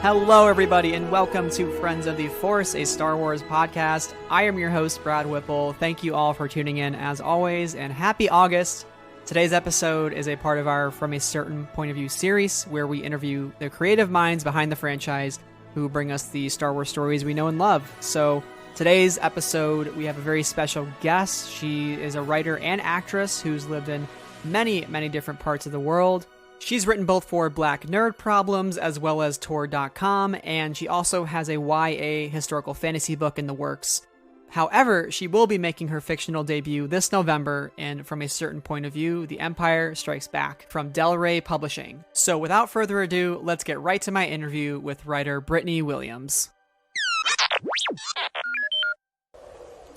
Hello, everybody, and welcome to Friends of the Force, a Star Wars podcast. I am your host, Brad Whipple. Thank you all for tuning in, as always, and happy August. Today's episode is a part of our From a Certain Point of View series, where we interview the creative minds behind the franchise who bring us the Star Wars stories we know and love. So today's episode, we have a very special guest. She is a writer and actress who's lived in many, many different parts of the world. She's written both for Black Nerd Problems as well as Tor.com, and she also has a YA historical fantasy book in the works. However, she will be making her fictional debut this November in From a Certain Point of View, The Empire Strikes Back from Del Rey Publishing. So without further ado, let's get right to my interview with writer Brittany Williams.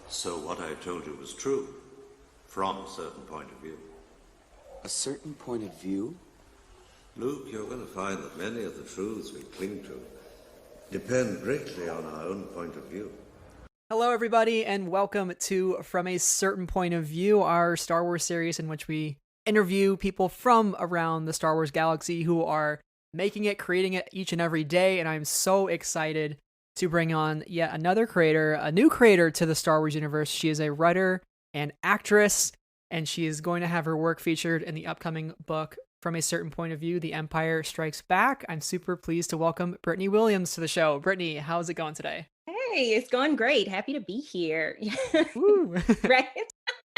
So what I told you was true, from a certain point of view. A certain point of view? Luke, you're going to find that many of the truths we cling to depend greatly on our own point of view. Hello, everybody, and welcome to From a Certain Point of View, our Star Wars series in which we interview people from around the Star Wars galaxy who are making it, creating it each and every day, and I'm so excited to bring on yet another creator, a new creator to the Star Wars universe. She is a writer and actress, and she is going to have her work featured in the upcoming book, From a Certain Point of View, The Empire Strikes Back. I'm super pleased to welcome Brittany Williams to the show. Brittany, how's it going today? Hey, it's going great. Happy to be here. Woo. Right?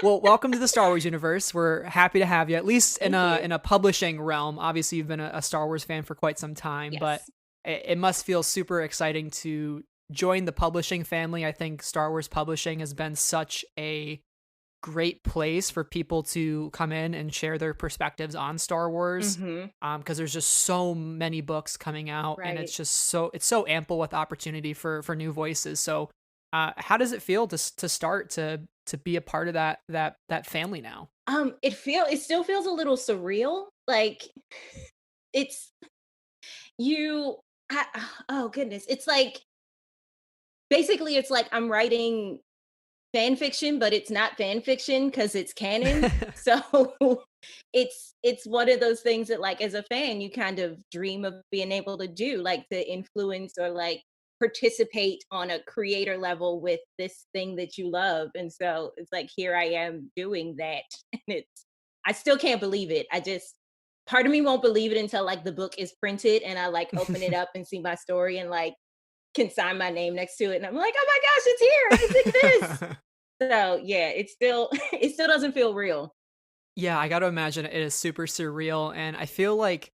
Well, welcome to the Star Wars universe. We're happy to have you, at least in a publishing realm. Obviously, you've been a Star Wars fan for quite some time, Yes. but it must feel super exciting to join the publishing family. I think Star Wars publishing has been such a great place for people to come in and share their perspectives on Star Wars, because there's just so many books coming out, and Right. it's just so ample with opportunity for new voices. So how does it feel to start to be a part of that family now? It still feels a little surreal. Like it's oh goodness. It's like basically it's like I'm writing fan fiction, but it's not fan fiction because it's canon. So it's one of those things that, like, as a fan, you kind of dream of being able to do, like, to influence or like participate on a creator level with this thing that you love. And so it's like here I am doing that. And I still can't believe it. Part of me won't believe it until like the book is printed and I like open it up and see my story and like can sign my name next to it, and I'm like, oh my gosh, it's here, it exists. So yeah, it still doesn't feel real. Yeah, I got to imagine it is super surreal, and I feel like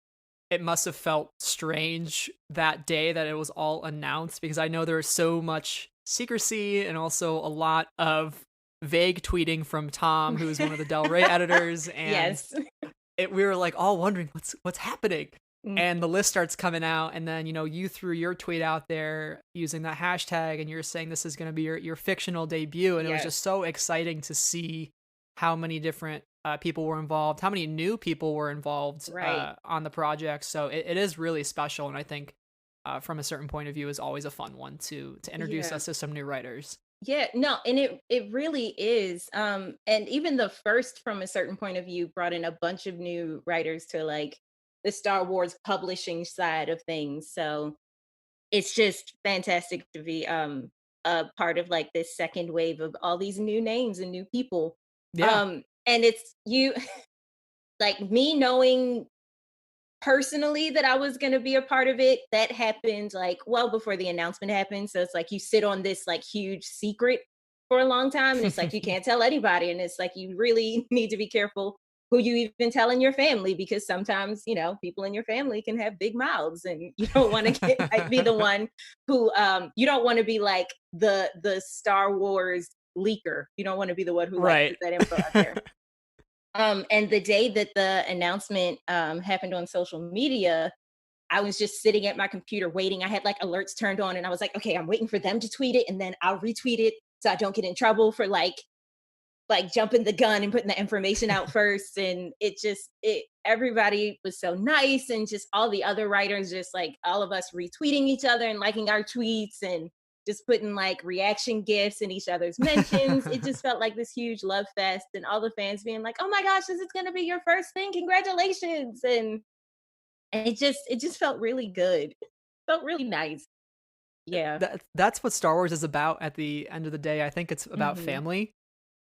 it must have felt strange that day that it was all announced, because I know there was so much secrecy and also a lot of vague tweeting from Tom, who is one of the Del Rey editors, and Yes. we were like all wondering what's happening. Mm. And the list starts coming out, and then you threw your tweet out there using that hashtag, and you're saying this is going to be your fictional debut, and it was Yes. just so exciting to see how many different people were involved, how many new people were involved Right. on the project. So it is really special, and I think From a Certain Point of View is always a fun one to introduce Yeah. us to some new writers. Yeah, no, and it really is. And even the first From a Certain Point of View brought in a bunch of new writers to like the Star Wars publishing side of things. So it's just fantastic to be a part of like this second wave of all these new names and new people. Yeah. And it's you like me knowing personally that I was going to be a part of it. That happened like well before the announcement happened. So it's like you sit on this like huge secret for a long time, and it's like you can't tell anybody, and it's like you really need to be careful who you even tell in your family, because sometimes people in your family can have big mouths, and you don't want to like, be the one who you don't want to be like the Star Wars leaker. You don't want to be the one who like Right. puts that info out there. And the day that the announcement happened on social media, I was just sitting at my computer waiting. I had like alerts turned on, and I was like, okay, I'm waiting for them to tweet it, and then I'll retweet it so I don't get in trouble for like jumping the gun and putting the information out first. And everybody was so nice, and just all the other writers, just like all of us retweeting each other and liking our tweets and just putting like reaction gifs in each other's mentions. It just felt like this huge love fest, and all the fans being like, oh my gosh, this is going to be your first thing, congratulations. And it just felt really good. felt really nice. Yeah. That's what Star Wars is about at the end of the day. I think it's about Hmm. family.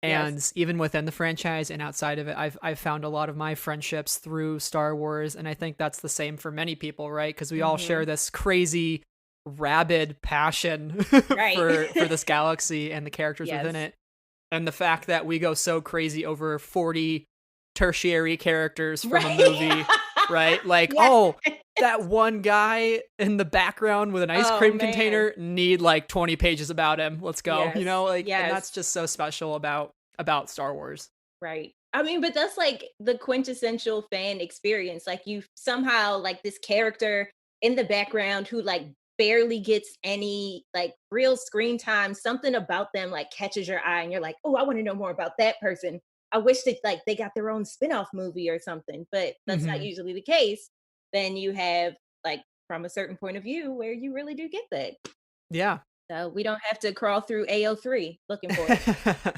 Yes. And even within the franchise and outside of it, I've found a lot of my friendships through Star Wars, and I think that's the same for many people, right? Because we all Hmm. share this crazy, rabid passion Right. for this galaxy and the characters within Yes. it, and the fact that we go so crazy over 40 tertiary characters from a Right. movie, right? Like, Yes. oh, that one guy in the background with an ice Oh cream man. container, need like 20 pages about him. Let's go. You Yes. know, like, and that's Yes. just so special about Star Wars. Right. I mean, but that's like the quintessential fan experience. Like you somehow like this character in the background who like barely gets any like real screen time, something about them like catches your eye and you're like, "Oh, I want to know more about that person." I wish that like they got their own spin-off movie or something, but that's not Mhm. usually the case. Then you have like from a certain point of view where you really do get that. Yeah. So we don't have to crawl through AO3 looking for it.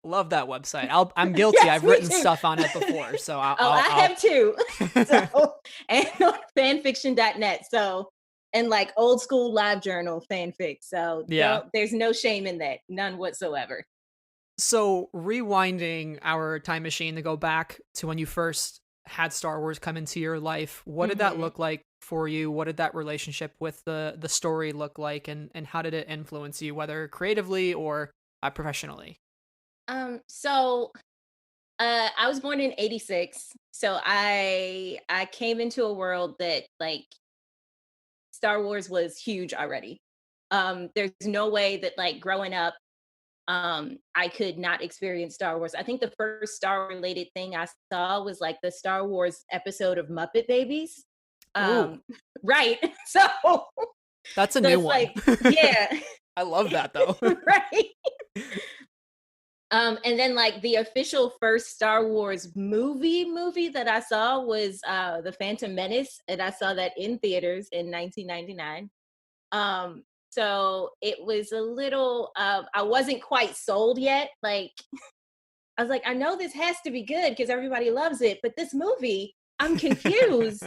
Love that website. I'm guilty. Yes, I've me written too. stuff on it before, so Oh, I have too. I'll So, and on fanfiction.net. So, and like old school live journal fanfic. So, yeah. don't, there's no shame in that. None whatsoever. So, rewinding our time machine to go back to when you first had Star Wars come into your life, what did that Hmm. look like for you? What did that relationship with the story look like, and how did it influence you, whether creatively or professionally? So I was born in 86. So I came into a world that like Star Wars was huge already. There's no way that like growing up I could not experience Star Wars. I think the first Star related thing I saw was like the Star Wars episode of Muppet Babies. Ooh, um right. So that's a so new it's one. like yeah. I love that though. Right. And then like the official first Star Wars movie that I saw was The Phantom Menace, and I saw that in theaters in 1999. So it was a little I wasn't quite sold yet. Like I was like, I know this has to be good because everybody loves it, but this movie, I'm confused.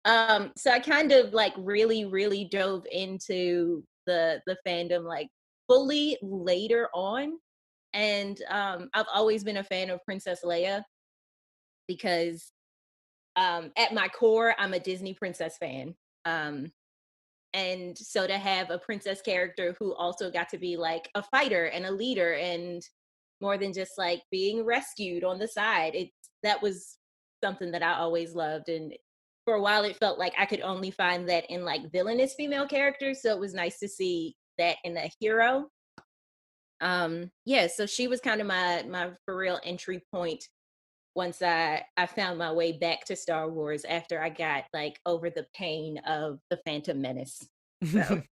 So I kind of like really, really dove into the fandom like fully later on. And I've always been a fan of Princess Leia because at my core, I'm a Disney princess fan. Um, and so to have a princess character who also got to be like a fighter and a leader and more than just like being rescued on the side, it's that was something that I always loved. And for a while it felt like I could only find that in like villainous female characters, so it was nice to see that in a hero. Yeah, so she was kind of my for real entry point once I found my way back to Star Wars after I got like over the pain of the Phantom Menace. So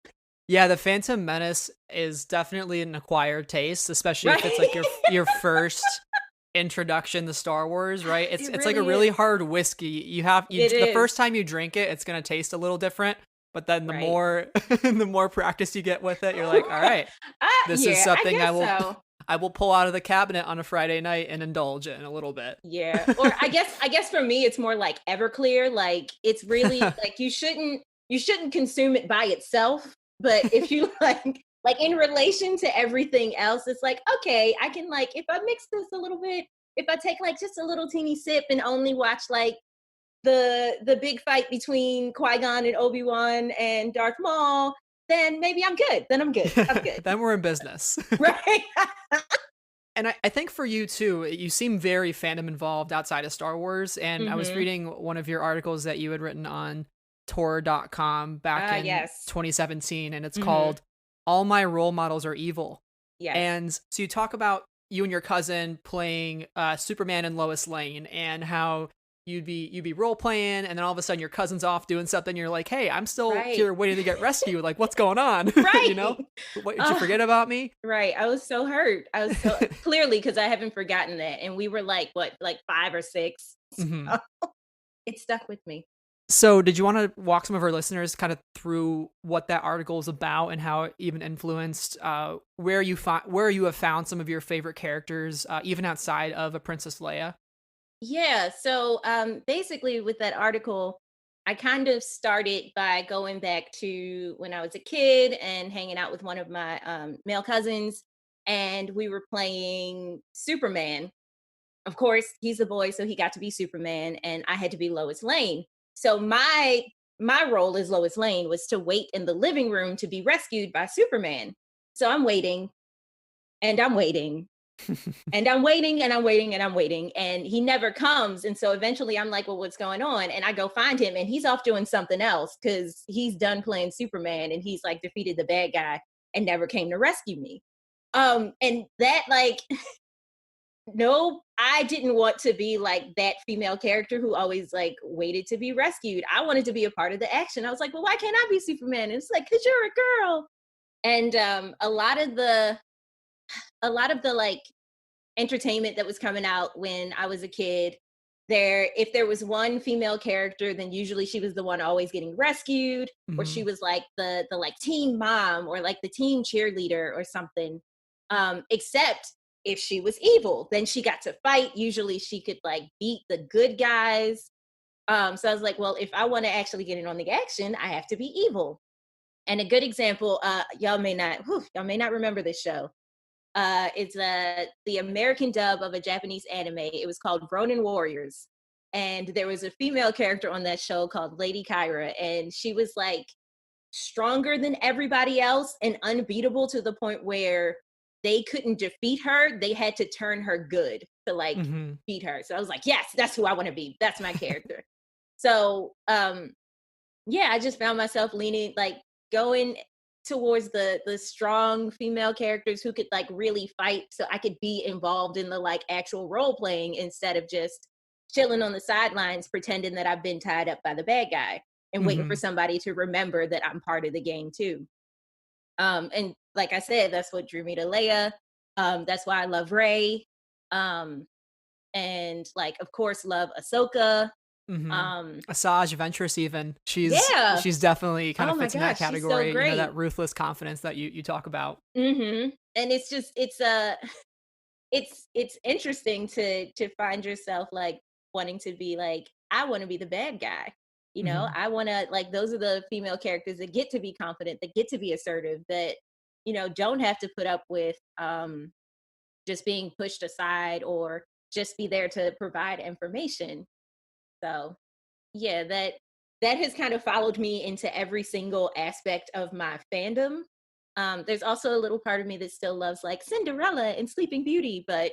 Yeah, the Phantom Menace is definitely an acquired taste, especially if it's like right. your first introduction to Star Wars, right? It's It it's like a really really is. hard whiskey. You It the is. first time you drink it, it's gonna taste a little different, but then the Right. more the more practice you get with it, you're like, all right, this is Yeah, I something guess so. I will pull out of the cabinet on a Friday night and indulge in a little bit. Yeah. Or I guess for me it's more like Everclear. Like it's really like you shouldn't consume it by itself, but if you like in relation to everything else, it's like, okay, I can like if I mix this a little bit, if I take like just a little teeny sip and only watch like the big fight between Qui-Gon and Obi-Wan and Darth Maul, then maybe I'm good. Then I'm good. I'm good. Then we're in business. Right. And I think for you too, you seem very fandom involved outside of Star Wars. And I was Mhm. reading one of your articles that you had written on Tor.com back Ah, in yes. 2017, and it's Mhm. called All My Role Models Are Evil. Yes. And so you talk about you and your cousin playing Superman and Lois Lane, and how you'd be role playing, and then all of a sudden your cousin's off doing something. You're like, hey, I'm still Right. here waiting to get rescued. Like, what's going on? You know, Right. what, did you Oh, forget about me? right. I was so hurt. I was so clearly because I haven't forgotten that. And we were like, what, like 5 or 6? Mhm. So it stuck with me. So, did you want to walk some of our listeners kind of through what that article is about and how it even influenced where you have found some of your favorite characters, even outside of a Princess Leia? Yeah. So basically with that article, I kind of started by going back to when I was a kid and hanging out with one of my male cousins, and we were playing Superman. Of course, he's a boy, so he got to be Superman, and I had to be Lois Lane. So my role as Lois Lane was to wait in the living room to be rescued by Superman. So I'm waiting, and I'm waiting, and I'm waiting, and I'm waiting, and I'm waiting, and he never comes. And so eventually I'm like, well, what's going on? And I go find him, and he's off doing something else because he's done playing Superman and he's like defeated the bad guy and never came to rescue me. And that like no, I didn't want to be like that female character who always like waited to be rescued. I wanted to be a part of the action. I was like, well, why can't I be Superman? And it's like, cause you're a girl. And a lot of the like entertainment that was coming out when I was a kid, if there was one female character, then usually she was the one always getting rescued, or she Mhm. was like the like teen mom or like the teen cheerleader or something. Except if she was evil, then she got to fight. Usually she could like beat the good guys. So I was like, well, if I want to actually get in on the action, I have to be evil. And a good example, y'all may not remember this show. It's the American dub of a Japanese anime. It was called Ronin Warriors, and there was a female character on that show called Lady Kyra, and she was like stronger than everybody else and unbeatable to the point where they couldn't defeat her. They had to turn her good to like Mhm. beat her. So I was like, yes, that's who I want to be. That's my character. So yeah, I just found myself leaning like going towards the strong female characters who could like really fight so I could be involved in the like actual role playing instead of just chilling on the sidelines pretending that I've been tied up by the bad guy and waiting for Mhm. somebody to remember that I'm part of the game too. And like I said, that's what drew me to Leia. That's why I love Rey. Um and like of course love Ahsoka. Mhm. Um Asajj Ventress even. yeah. She's definitely kind Oh of my fits in that gosh, she's so category, you know, great. that ruthless confidence that you talk about. And it's just it's interesting to find yourself like wanting to be like I want to be the bad guy. You know, Mhm. I want to like those are the female characters that get to be confident, that get to be assertive, that don't have to put up with just being pushed aside or just be there to provide information. So, yeah, that has kind of followed me into every single aspect of my fandom. There's also a little part of me that still loves like Cinderella and Sleeping Beauty, but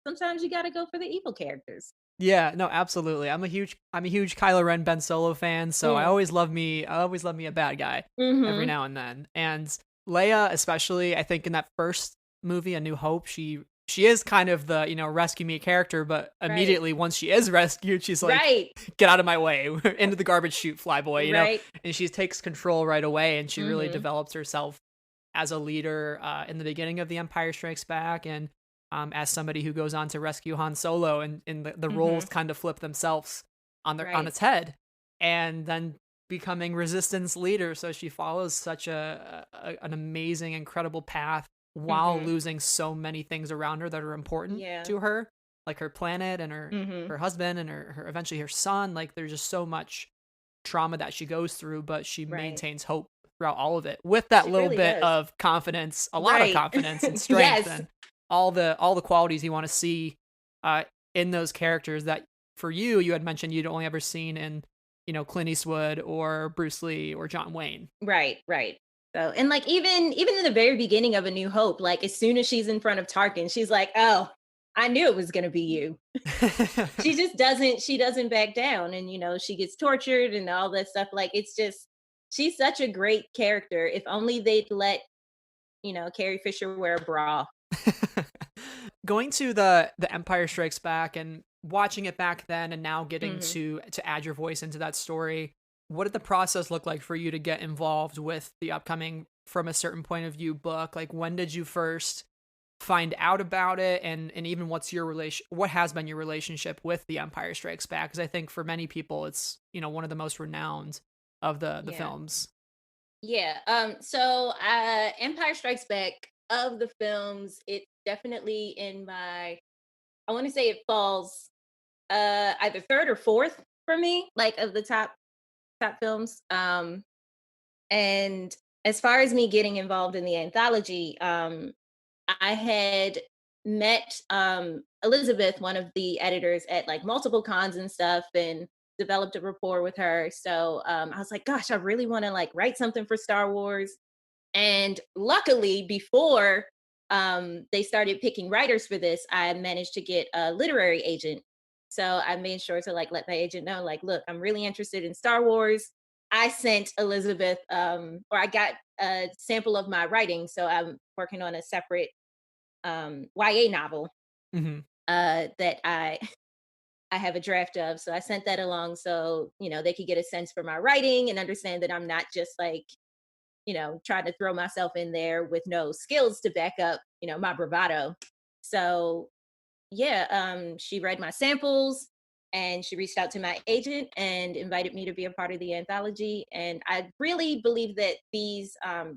sometimes you got to go for the evil characters. Yeah, no, absolutely. I'm a huge Kylo Ren Ben Solo fan, so Mm. I always love me a bad guy every Mhm. now and then. And Leia, especially, I think in that first movie, A New Hope, she is kind of the, rescue me character, but Right. immediately once she is rescued, she's like, Right. get out of my way, into the garbage chute, flyboy. Right. And she takes control right away, and she really Mhm. develops herself as a leader in the beginning of The Empire Strikes Back, and as somebody who goes on to rescue Han Solo, and the roles Mhm. kind of flip themselves on Right. its head, and then becoming Resistance leader. So she follows such an amazing, incredible path while Mhm. losing so many things around her that are important Yeah. to her, like her planet and Mhm. her husband and her eventually her son. Like there's just so much trauma that she goes through, but she Right. maintains hope throughout all of it with that She little really bit does. of confidence, a lot of Right. confidence and strength, Yes. and all the qualities you want to see uh, in those characters that for you had mentioned you'd only ever seen in Clint Eastwood or Bruce Lee or John Wayne. Right, right. So, and like even in the very beginning of A New Hope, like as soon as she's in front of Tarkin, she's like, "Oh, I knew it was going to be you." She doesn't back down, and she gets tortured and all that stuff. Like it's just she's such a great character. If only they'd let, Carrie Fisher wear a bra. Going to the Empire Strikes Back and watching it back then and now getting Mhm. to add your voice into that story, what did the process look like for you to get involved with the upcoming From a Certain Point of View book? Like when did you first find out about it, and even what has been your relationship with the Empire Strikes Back? Because I think for many people it's one of the most renowned of the Yeah. films. Yeah. So Empire Strikes Back, of the films, it's definitely in my, I want to say it falls either third or fourth. for me, like of the top films. And as far as me getting involved in the anthology, I had met Elizabeth, one of the editors, at like multiple cons and stuff, and developed a rapport with her. So I was like, gosh, I really want to like write something for Star Wars. And luckily, before they started picking writers for this, I managed to get a literary agent. So I made sure to like let my agent know, like, look, I'm really interested in Star Wars. I sent Elizabeth, or I got a sample of my writing. So I'm working on a separate YA novel Hmm. that I have a draft of. So I sent that along so they could get a sense for my writing and understand that I'm not just like trying to throw myself in there with no skills to back up my bravado. So yeah, she read my samples and she reached out to my agent and invited me to be a part of the anthology. And I really believe that these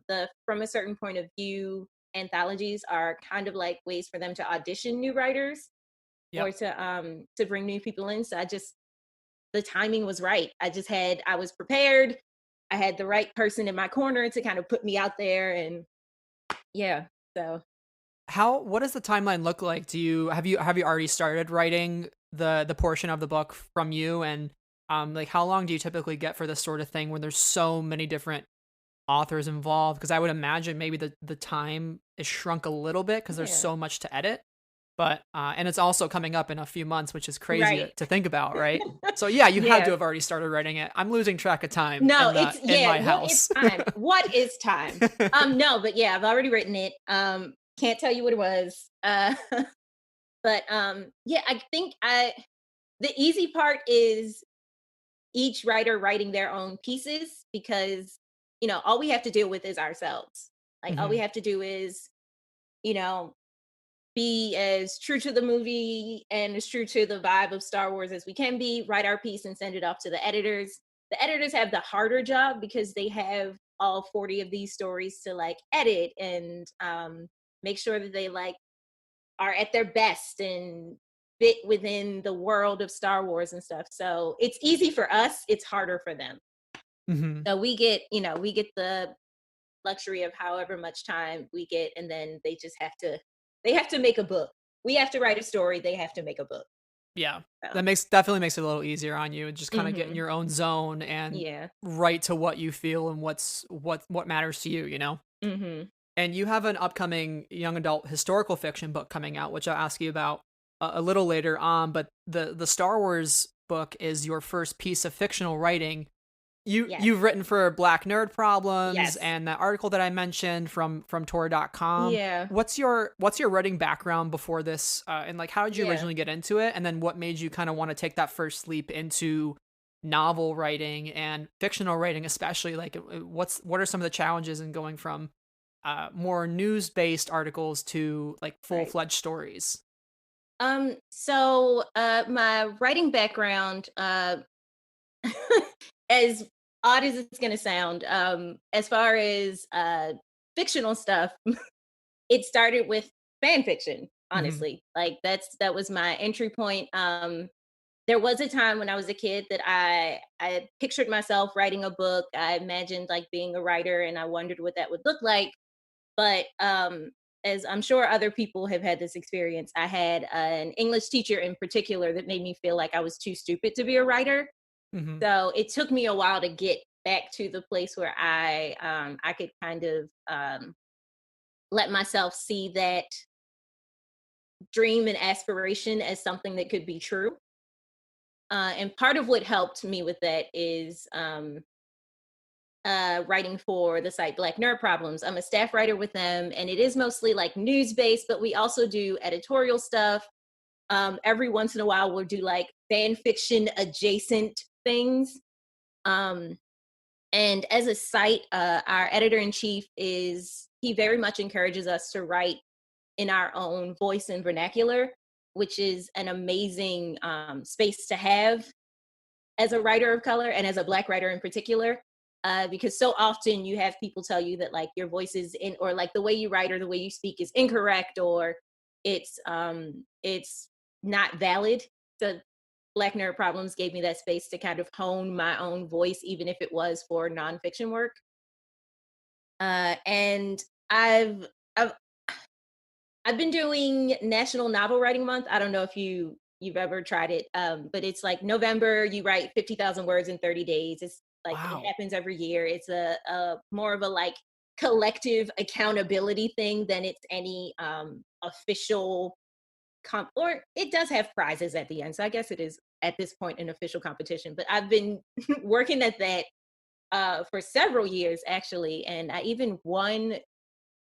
the From a Certain Point of View anthologies are kind of like ways for them to audition new writers or Yep. to bring new people in. So the timing was right. I was prepared. I had the right person in my corner to kind of put me out there, and yeah. So What does the timeline look like? Have you already started writing the portion of the book from you, and like how long do you typically get for this sort of thing when there's so many different authors involved? Because I would imagine maybe the time is shrunk a little bit because there's yeah, so much to edit. But and it's also coming up in a few months, which is crazy right. to think about, right? So yeah, you had to Yeah. have already started writing it. I'm losing track of time No, it's in yeah. my What is house. time? What is time? No, but yeah, I've already written it. Can't tell you what it was. But yeah, I think I the easy part is each writer writing their own pieces because all we have to deal with is ourselves. Like all we Hmm. have to do is you know be as true to the movie and as true to the vibe of Star Wars as we can be, write our piece and send it off to the editors. The editors have the harder job because they have all 40 of these stories to like edit and make sure that they like are at their best and fit within the world of Star Wars and stuff. So it's easy for us, it's harder for them. Hmm. So we get the luxury of however much time we get, and then they have to make a book. We have to write a story, they have to make a book. Yeah, So that makes definitely makes it a little easier on you, and just kind of get in mhm. your own zone and Yeah. write to what you feel and what matters to you, you know? Mhm. And you have an upcoming young adult historical fiction book coming out, which I'll ask you about a little later on. But the Star Wars book is your first piece of fictional writing. Yes. You've written for Black Nerd Problems Yes. and that article that I mentioned from Tor.com. Yeah. What's your writing background before this? And like how did you Yeah. originally get into it? And then what made you kind of want to take that first leap into novel writing and fictional writing, especially? Like what are some of the challenges in going from more news based articles to like full Right. fledged stories? So my writing background, as odd as it's gonna sound, as far as fictional stuff, it started with fan fiction, Hmm. honestly. Like that was my entry point. There was a time when I was a kid that I pictured myself writing a book. I imagined like being a writer and I wondered what that would look like. But as I'm sure other people have had this experience, I had an English teacher in particular that made me feel like I was too stupid to be a writer. Hmm. So it took me a while to get back to the place where I could kind of let myself see that dream and aspiration as something that could be true. And part of what helped me with that is writing for the site Black Nerd Problems. I'm a staff writer with them, and it is mostly like news based, but we also do editorial stuff. Every once in a while, we'll do like fan fiction adjacent things. Um, and as a site, our editor in chief he very much encourages us to write in our own voice and vernacular, which is an amazing space to have as a writer of color and as a Black writer in particular. Because so often you have people tell you that like your voice is in, or like the way you write or the way you speak is incorrect, or it's not valid. So Black Nerd Problems gave me that space to kind of hone my own voice, even if it was for nonfiction work. And I've I've been doing National Novel Writing Month. I don't know if you've ever tried it, but it's like November. You write 50,000 words in 30 days. It's like it Wow. happens every year. It's a more of a like collective accountability thing than it's any official or it does have prizes at the end. So I guess it is at this point an official competition. But I've been working at that for several years actually, and I even won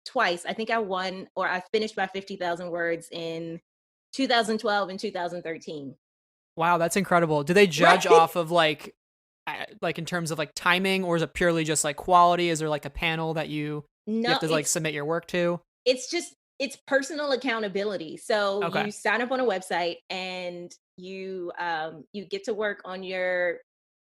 twice. I think I won or I finished my 50,000 words in 2012 and 2013. Wow, that's incredible. Do they judge Right? off of like in terms of like timing, or is it purely just like quality? Is there like a panel that you have No, to like submit your work to? it's just it's personal accountability. So Okay. you sign up on a website and you get to work on your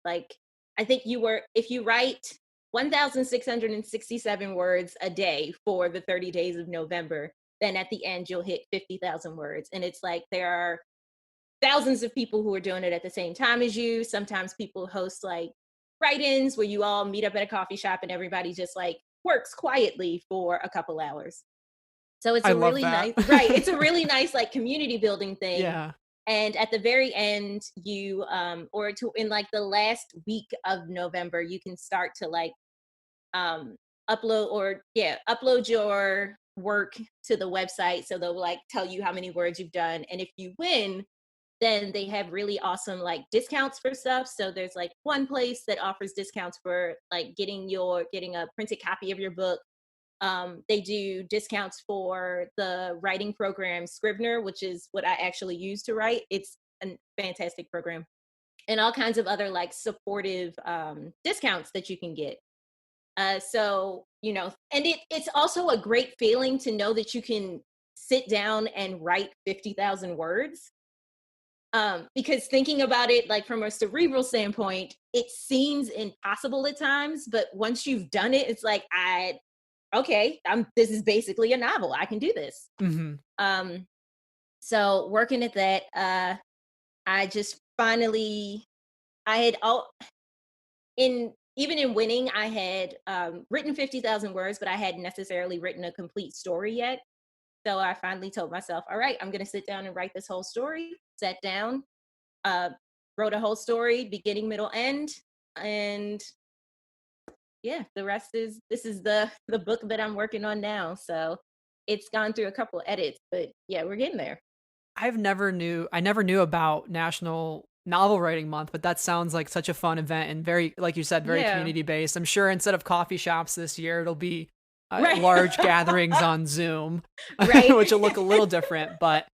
like I think you were if you write 1,667 words a day for the 30 days of November, then at the end you'll hit 50,000 words. And it's like there are thousands of people who are doing it at the same time as you. Sometimes people host like write-ins where you all meet up at a coffee shop and everybody just like works quietly for a couple hours. So it's I a love really that. nice, right? It's a really nice like community building thing. Yeah. And at the very end, you or to in like the last week of November, you can start to like um upload your work to the website. So they'll like tell you how many words you've done. And if you win, then they have really awesome like discounts for stuff. So there's like one place that offers discounts for like getting a printed copy of your book. They do discounts for the writing program Scrivener, which is what I actually use to write. It's a fantastic program, and all kinds of other like supportive discounts that you can get. So and it's also a great feeling to know that you can sit down and write 50,000 words. Because thinking about it like from a cerebral standpoint, it seems impossible at times, but once you've done it, it's like okay, this is basically a novel. I can do this. Hmm. Um, so working at that, I just finally, I had all in even in winning, I had written 50,000 words, but I hadn't necessarily written a complete story yet. So I finally told myself, all right, I'm going to sit down and write this whole story. Sat down, uh, wrote a whole story, beginning, middle, end, and yeah, the rest is this is the book that I'm working on now. So it's gone through a couple edits, but yeah, we're getting there. I never knew about National Novel Writing Month, but that sounds like such a fun event and very, like you said, very Yeah. community based. I'm sure instead of coffee shops this year, it'll be Right. large gatherings on Zoom, Right. which will look a little different. But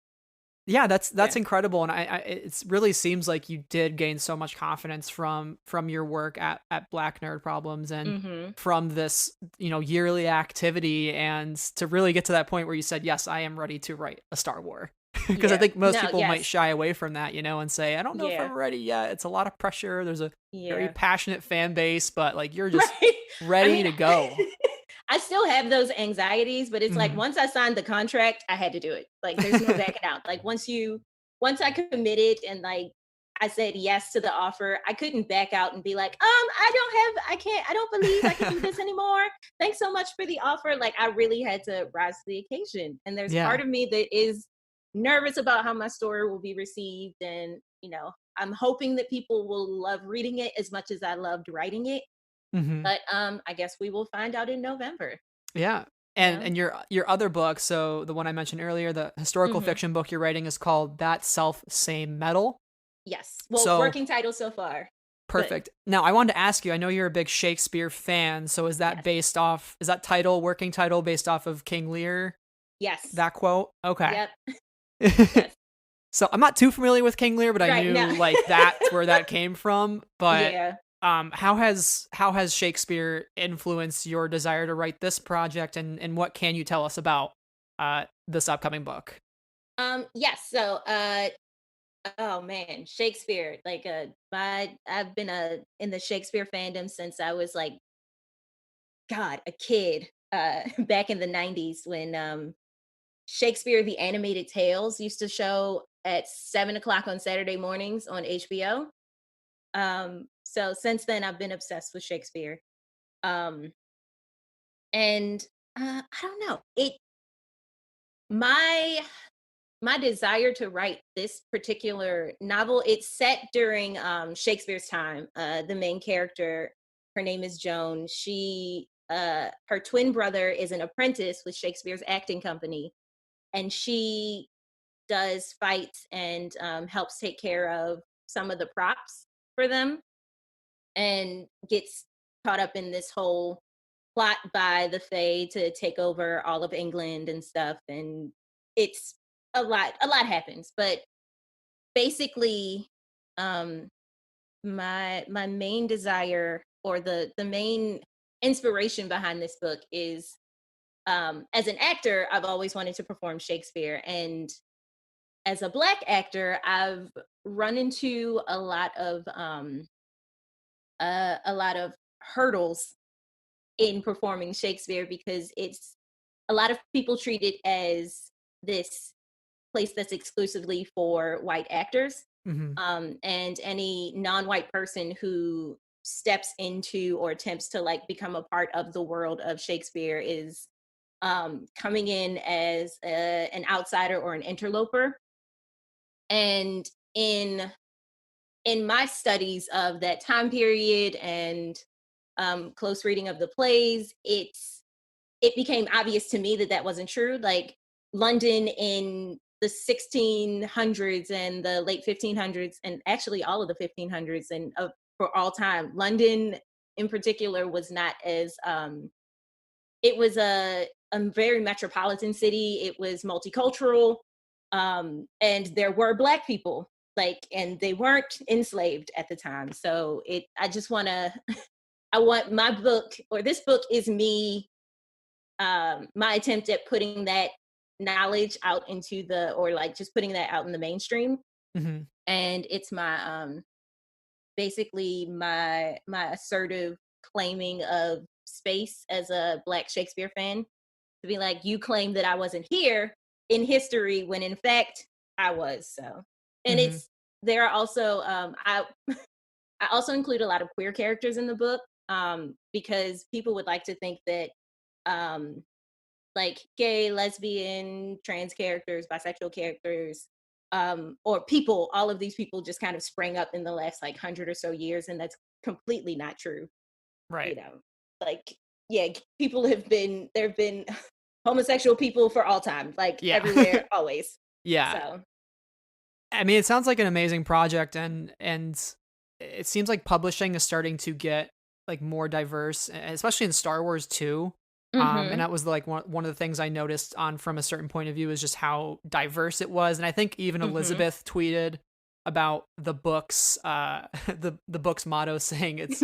yeah, that's Yeah. incredible, and it really seems like you did gain so much confidence from your work at Black Nerd Problems and Mm-hmm. from this yearly activity, and to really get to that point where you said, yes, I am ready to write a Star Wars. Because I Yeah. think most No, people might yes. shy away from that, and say, I don't know if Yeah. I'm ready yet. It's a lot of pressure. There's a very Yeah. passionate fan base, but like you're just Right. I ready mean, to go. I still have those anxieties, but it's like Hmm. once I signed the contract, I had to do it. Like there's no backing out. Like once I committed and like I said yes to the offer, I couldn't back out and be like, I don't believe I can do this anymore. Thanks so much for the offer. Like I really had to rise to the occasion. And there's part Yeah. of me that is nervous about how my story will be received. And, I'm hoping that people will love reading it as much as I loved writing it. Hmm. But I guess we will find out in November. Yeah. You And know? your other book, so the one I mentioned earlier, the historical Hmm. fiction book you're writing is called That Self Same Metal. Yes. Well, So working title so far. But perfect. Now I wanted to ask you, I know you're a big Shakespeare fan, so yes. is that title, working title based off of King Lear, Yes. that quote? Okay. Yep. Yes. So I'm not too familiar with King Lear, but I Right. knew No. like that's where that came from. But Yeah. how has Shakespeare influenced your desire to write this project, and what can you tell us about this upcoming book? Yes. So oh man, Shakespeare. Like I've been in the Shakespeare fandom since I was like a kid. Back in the 90s when Shakespeare the Animated Tales used to show at 7 o'clock on Saturday mornings on HBO. So since then, I've been obsessed with Shakespeare. Um, and I don't know. My my desire to write this particular novel, it's set during Shakespeare's time. The main character, her name is Joan. Her twin brother is an apprentice with Shakespeare's acting company, and she does fights and helps take care of some of the props for them, and gets caught up in this whole plot by the Fae to take over all of England and stuff. And it's a lot happens, but basically, um my main desire, or the main inspiration behind this book is, as an actor, I've always wanted to perform Shakespeare, and as a Black actor, I've run into a lot of hurdles in performing Shakespeare, because it's a lot of people treat it as this place that's exclusively for white actors. Hmm. And any non-white person who steps into or attempts to like become a part of the world of Shakespeare is coming in as an outsider or an interloper. And in my studies of that time period and close reading of the plays, it became obvious to me that that wasn't true. Like, London in the 1600s and the late 1500s, and actually all of the 1500s and for all time, London in particular was not as it was a very metropolitan city. It was multicultural, and there were Black people, like, and they weren't enslaved at the time. So I just want to I want my book, or this book is me, my attempt at putting that knowledge out into or like just putting that out in the mainstream. Hmm. And it's my basically my assertive claiming of space as a Black Shakespeare fan, to be like, you claim that I wasn't here in history when in fact I was. So, and Hmm. there are also I also include a lot of queer characters in the book, because people would like to think that um like gay, lesbian, trans characters, bisexual characters, or people, all of these people just kind of sprang up in the last like 100 or so years, and that's completely not true. Right. You know, like, yeah, people there have been homosexual people for all time, like Yeah. everywhere, always. Yeah. So, I mean, it sounds like an amazing project, and it seems like publishing is starting to get like more diverse, especially in Star Wars too. And hmm that was like one of the things I noticed on From a Certain Point of View is just how diverse it was. And I think even hmm Elizabeth tweeted about the book's the book's motto saying it's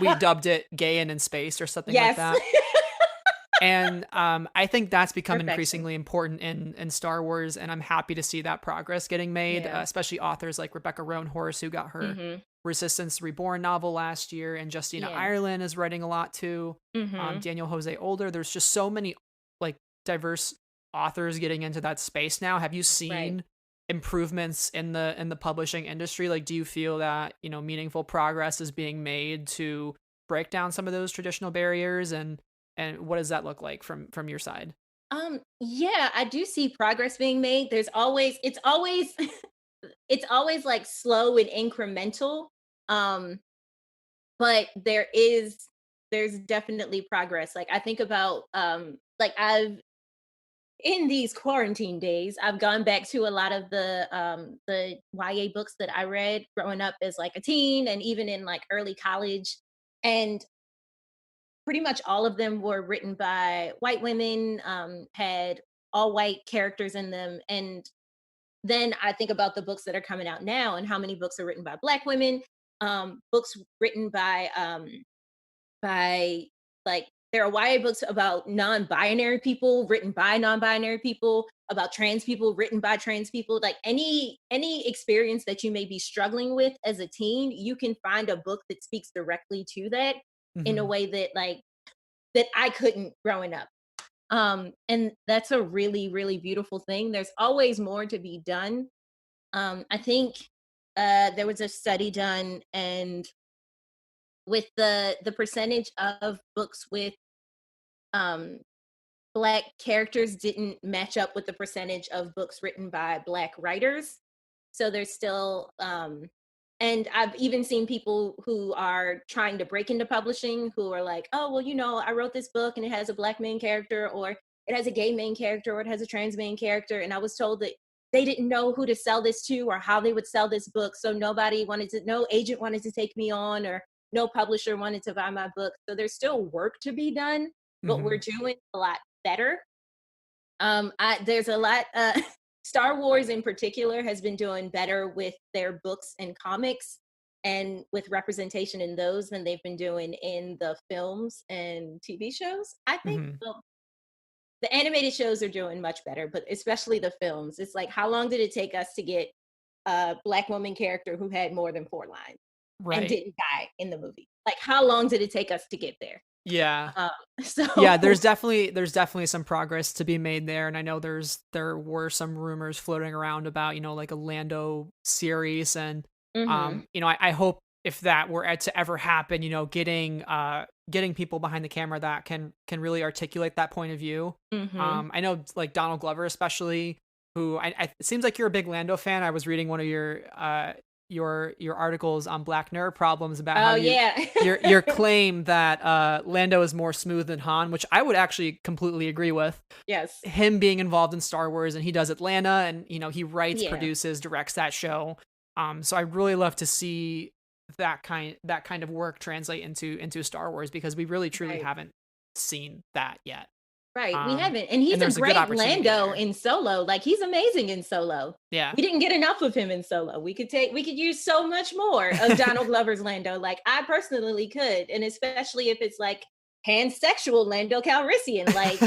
we dubbed it "Gay and in Space" or something like yes, that. And I think that's become perfection. increasingly important in Star Wars, and I'm happy to see that progress getting made, Yeah. especially authors like Rebecca Roanhorse, who got her hmm Resistance Reborn novel last year, and Justina Yeah. Ireland is writing a lot too. hmm Daniel Jose Older. There's just so many like diverse authors getting into that space now. Have you Right. seen improvements in the publishing industry? Like, do you feel that meaningful progress is being made to break down some of those traditional barriers, and what does that look like from your side? Yeah, I do see progress being made. It's always it's always like slow and incremental. Um, but there's definitely progress. Like, I think about like, I've in these quarantine days, I've gone back to a lot of the YA books that I read growing up as like a teen and even in like early college. And pretty much all of them were written by white women, had all white characters in them. And then I think about the books that are coming out now and how many books are written by Black women, books written by like, there are YA books about non-binary people written by non-binary people, about trans people written by trans people. Like, any experience that you may be struggling with as a teen, you can find a book that speaks directly to that in a Hmm. way that like that I couldn't growing up. And that's a really, really beautiful thing. There's always more to be done. I think there was a study done, and with the percentage of books with um, Black characters didn't match up with the percentage of books written by Black writers. So there's still, and I've even seen people who are trying to break into publishing who are like, oh, well, I wrote this book and it has a Black main character, or it has a gay main character, or it has a trans main character. And I was told that they didn't know who to sell this to or how they would sell this book. So no agent wanted to take me on, or no publisher wanted to buy my book. So there's still work to be done, but we're doing a lot better. There's a lot, Star Wars in particular has been doing better with their books and comics and with representation in those than they've been doing in the films and TV shows. I think the animated shows are doing much better, but especially the films. It's like, how long did it take us to get a Black woman character who had more than 4 lines and didn't die in the movie? Like, how long did it take us to get there? Yeah. So yeah, there's definitely some progress to be made there, and I know there were some rumors floating around about like a Lando series, and I hope if that were to ever happen, getting people behind the camera that can really articulate that point of view. I know like Donald Glover especially, who it seems like you're a big Lando fan. I was reading one of your articles on Black Nerd Problems about how your claim that Lando is more smooth than Han, which I would actually completely agree with. Yes. Him being involved in Star Wars, and he does Atlanta, and he writes, produces, directs that show. So I really love to see that kind of work translate into Star Wars, because we really truly haven't seen that yet. Right, we haven't, and he's a great Lando in Solo. Like, he's amazing in Solo. Yeah, we didn't get enough of him in Solo. We could use so much more of Donald Glover's Lando. Like, I personally could, and especially if it's like pansexual Lando Calrissian. Like,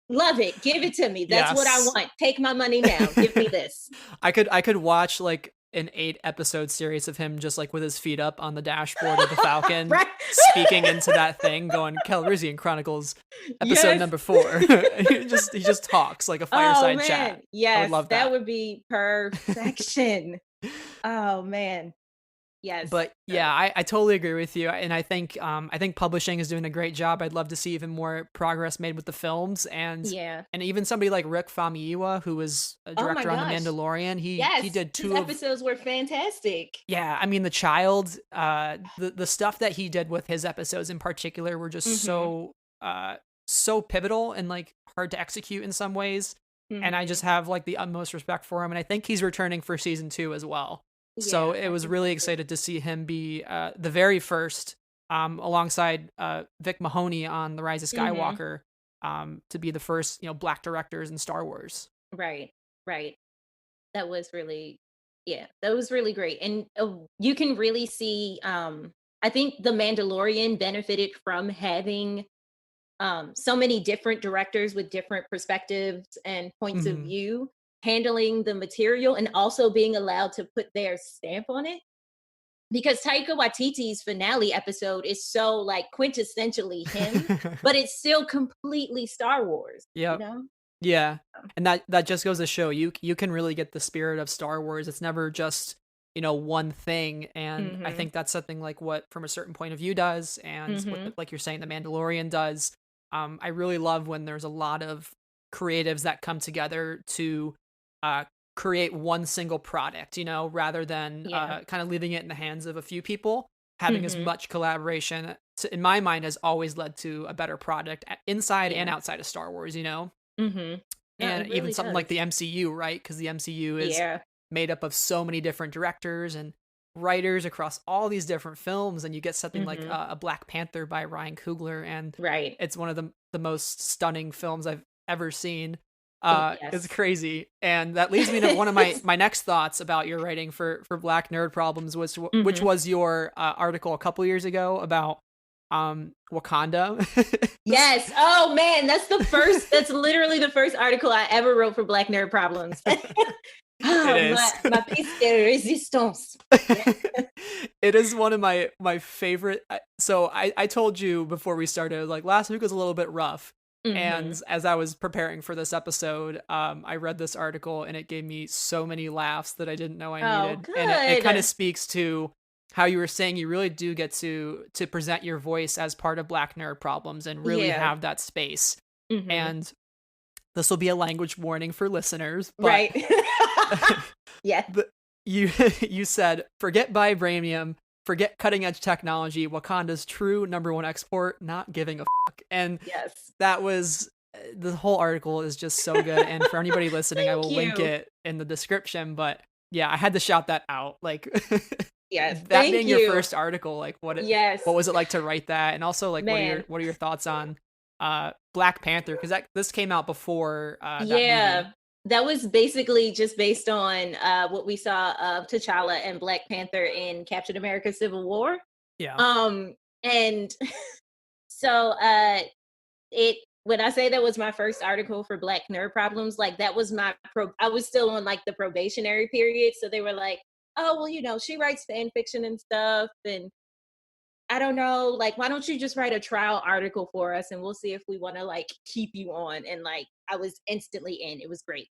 love it, give it to me. That's what I want. Take my money now. Give me this. I could watch like an 8-episode series of him just like with his feet up on the dashboard of the Falcon, speaking into that thing, going Calrissian Chronicles episode number 4. he just talks like a fireside chat. Yes, I would love that. Would be perfection. Oh man. Yes. But yeah, I totally agree with you, and I think publishing is doing a great job. I'd love to see even more progress made with the films, and even somebody like Rick Famuyiwa, who was a director on The Mandalorian. He did 2 his episodes were fantastic. Yeah, I mean, The Child, the stuff that he did with his episodes in particular were just so pivotal and like hard to execute in some ways. And I just have like the utmost respect for him, and I think he's returning for season 2 as well. So it was really excited to see him be the very first, alongside Vic Mahoney on The Rise of Skywalker, to be the first, Black directors in Star Wars. Right. That was really great. And you can really see, I think The Mandalorian benefited from having so many different directors with different perspectives and points of view, handling the material and also being allowed to put their stamp on it, because Taika Waititi's finale episode is so like quintessentially him, but it's still completely Star Wars. Yeah. Yeah. And that just goes to show you can really get the spirit of Star Wars. It's never just, one thing. And I think that's something like what From a Certain Point of View does, and what, like you're saying, The Mandalorian does. I really love when there's a lot of creatives that come together to create one single product, rather than kind of leaving it in the hands of a few people. Having as much collaboration, in my mind, has always led to a better product inside and outside of Star Wars, And really even something like the MCU, right? Because the MCU is made up of so many different directors and writers across all these different films, and you get something like a Black Panther by Ryan Coogler, and it's one of the most stunning films I've ever seen. It's crazy, and that leads me to one of my next thoughts about your writing for Black Nerd Problems, which was your article a couple years ago about Wakanda. Yes. Oh man, that's literally the first article I ever wrote for Black Nerd Problems. It is my piece de resistance. It is one of my favorite. So I told you before we started, like, last week was a little bit rough. And as I was preparing for this episode, I read this article and it gave me so many laughs that I didn't know I Oh, needed. And it kind of good. speaks to how you were saying you really do get to present your voice as part of Black Nerd Problems and really Yeah. have that space. Mm-hmm. And this will be a language warning for listeners, but Right. Yeah. you you said, forget vibranium, forget cutting edge technology, Wakanda's true #1 export, not giving a fuck. And Yes. that was the whole article is just so good. And for anybody listening, I will link you. it in the description. But yeah, I had to shout that out. Like Yes. that Thank being you. your first article, like what Yes. was it like to write that? And also like Man. what are your thoughts on Black Panther? Because this came out before that Yeah. movie. That was basically just based on what we saw of T'Challa and Black Panther in Captain America Civil War. Yeah. And so it when I say that was my first article for Black Nerd Problems, like that was I was still on like the probationary period. So they were like, oh, well, you know, she writes fan fiction and stuff. And I don't know, like, why don't you just write a trial article for us and we'll see if we want to like keep you on. And like I was instantly in. It was great.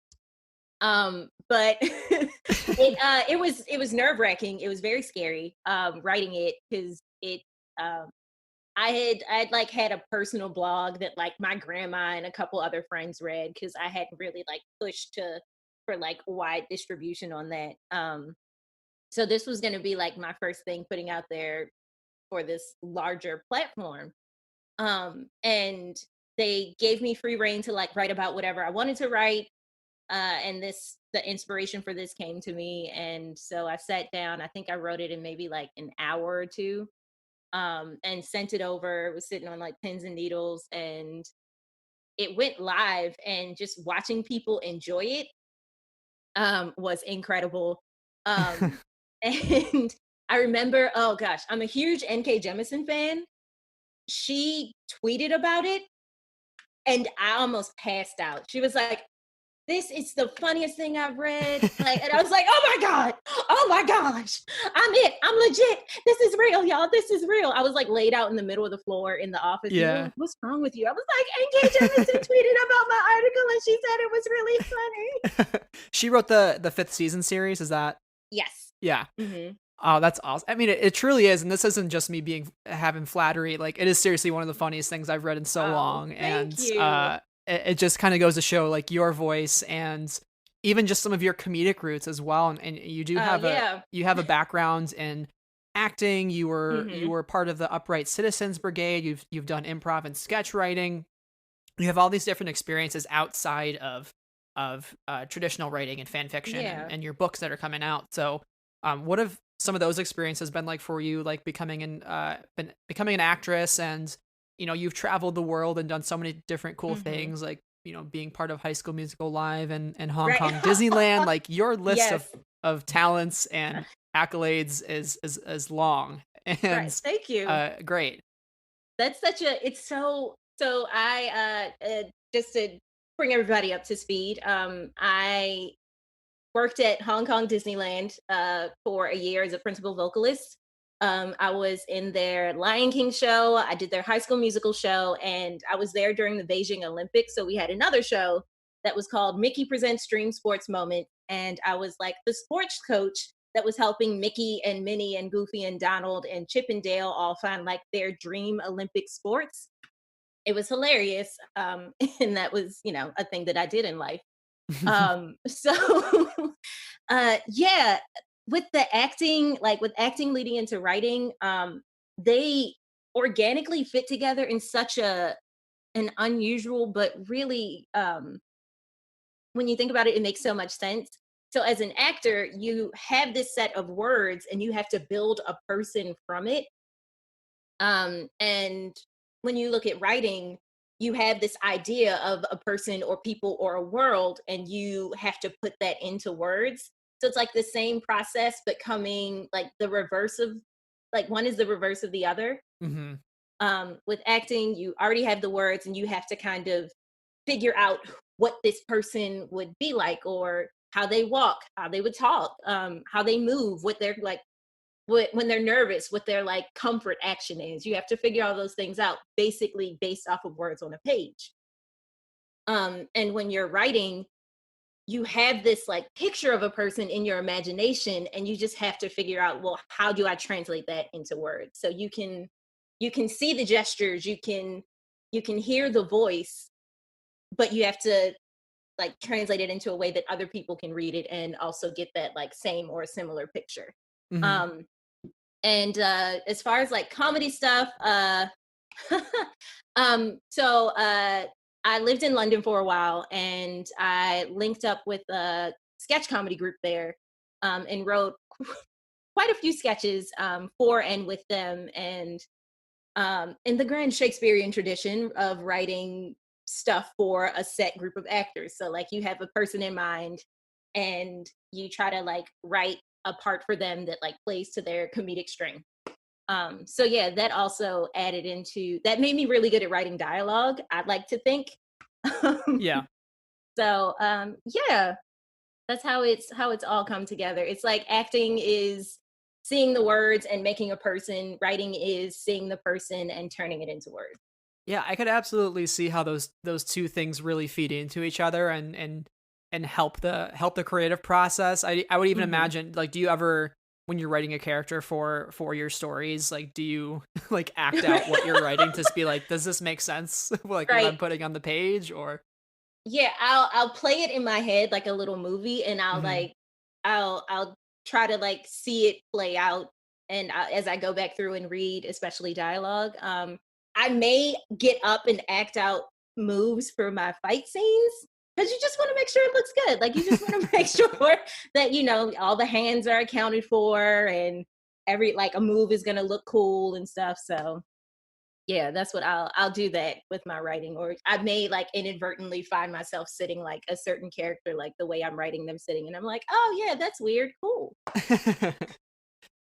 But it was nerve-wracking. It was very scary writing it because it I had like had a personal blog that like my grandma and a couple other friends read because I hadn't really like pushed for like wide distribution on that. So this was going to be like my first thing putting out there for this larger platform. And they gave me free reign to like write about whatever I wanted to write. And the inspiration for this came to me. And so I sat down, I think I wrote it in maybe like an hour or two, and sent it over. It was sitting on like pins and needles and it went live, and just watching people enjoy it was incredible. And I remember, oh gosh, I'm a huge N.K. Jemisin fan. She tweeted about it and I almost passed out. She was like, this is the funniest thing I've read. Like, and I was like, oh my gosh, I'm legit. This is real, y'all. This is real. I was like laid out in the middle of the floor in the office. People were like, what's wrong with you? I was like, N.K. Jemisin tweeted about my article and she said it was really funny. She wrote the 5th season series. Is that? Yes. Yeah. Mm-hmm. Oh, that's awesome. I mean, it truly is. And this isn't just me having flattery. Like, it is seriously one of the funniest things I've read in so long. And you. it just kind of goes to show like your voice and even just some of your comedic roots as well. And you do have you have a background in acting. You were part of the Upright Citizens Brigade. You've done improv and sketch writing. You have all these different experiences outside of traditional writing and fan fiction and your books that are coming out. So what have some of those experiences been like for you, like becoming an actress? And you know, you've traveled the world and done so many different cool things, like, you know, being part of High School Musical Live and Hong Kong Disneyland. Like, your list of talents and accolades is long. And thank you. Great. That's it's so I just to bring everybody up to speed, I worked at Hong Kong Disneyland for a year as a principal vocalist. I was in their Lion King show. I did their High School Musical show, and I was there during the Beijing Olympics. So we had another show that was called Mickey Presents Dream Sports Moment. And I was like the sports coach that was helping Mickey and Minnie and Goofy and Donald and Chip and Dale all find like their dream Olympic sports. It was hilarious. And that was, you know, a thing that I did in life. So yeah, with the acting, like with acting leading into writing, they organically fit together in such an unusual, but really, when you think about it, it makes so much sense. So as an actor, you have this set of words and you have to build a person from it. And when you look at writing, you have this idea of a person or people or a world, and you have to put that into words. So it's like the same process, but coming like the reverse of, like one is the reverse of the other. With acting, you already have the words and you have to kind of figure out what this person would be like, or how they walk, how they would talk, how they move, what they're like, when they're nervous, what their like comfort action is. You have to figure all those things out basically based off of words on a page. And when you're writing, you have this like picture of a person in your imagination, and you just have to figure out, well, how do I translate that into words? So you can see the gestures, you can hear the voice, but you have to like translate it into a way that other people can read it and also get that like same or similar picture. Hmm. um and as far as like comedy stuff, so I lived in London for a while, and I linked up with a sketch comedy group there, and wrote quite a few sketches for and with them. And in the grand Shakespearean tradition of writing stuff for a set group of actors. So like you have a person in mind, and you try to like write a part for them that like plays to their comedic string. So yeah, that also added into that, made me really good at writing dialogue, I'd like to think. Yeah. So yeah, that's how it's all come together. It's like acting is seeing the words and making a person, writing is seeing the person and turning it into words. Yeah, I could absolutely see how those two things really feed into each other and help the creative process. I would even Hmm. imagine, like, do you ever, when you're writing a character for your stories, like, do you like act out what you're writing to be like, does this make sense? Like what I'm Right. putting on the page, or Yeah, I'll play it in my head like a little movie, and Mhm. I'll try to like see it play out. And as I go back through and read, especially dialogue, I may get up and act out moves for my fight scenes, because you just want to make sure it looks good. Like you just want to make sure that all the hands are accounted for, and every like a move is gonna look cool and stuff. So yeah, that's what I'll do that with my writing. Or I may like inadvertently find myself sitting like a certain character, like the way I'm writing them sitting, and I'm like, oh yeah, that's weird, cool.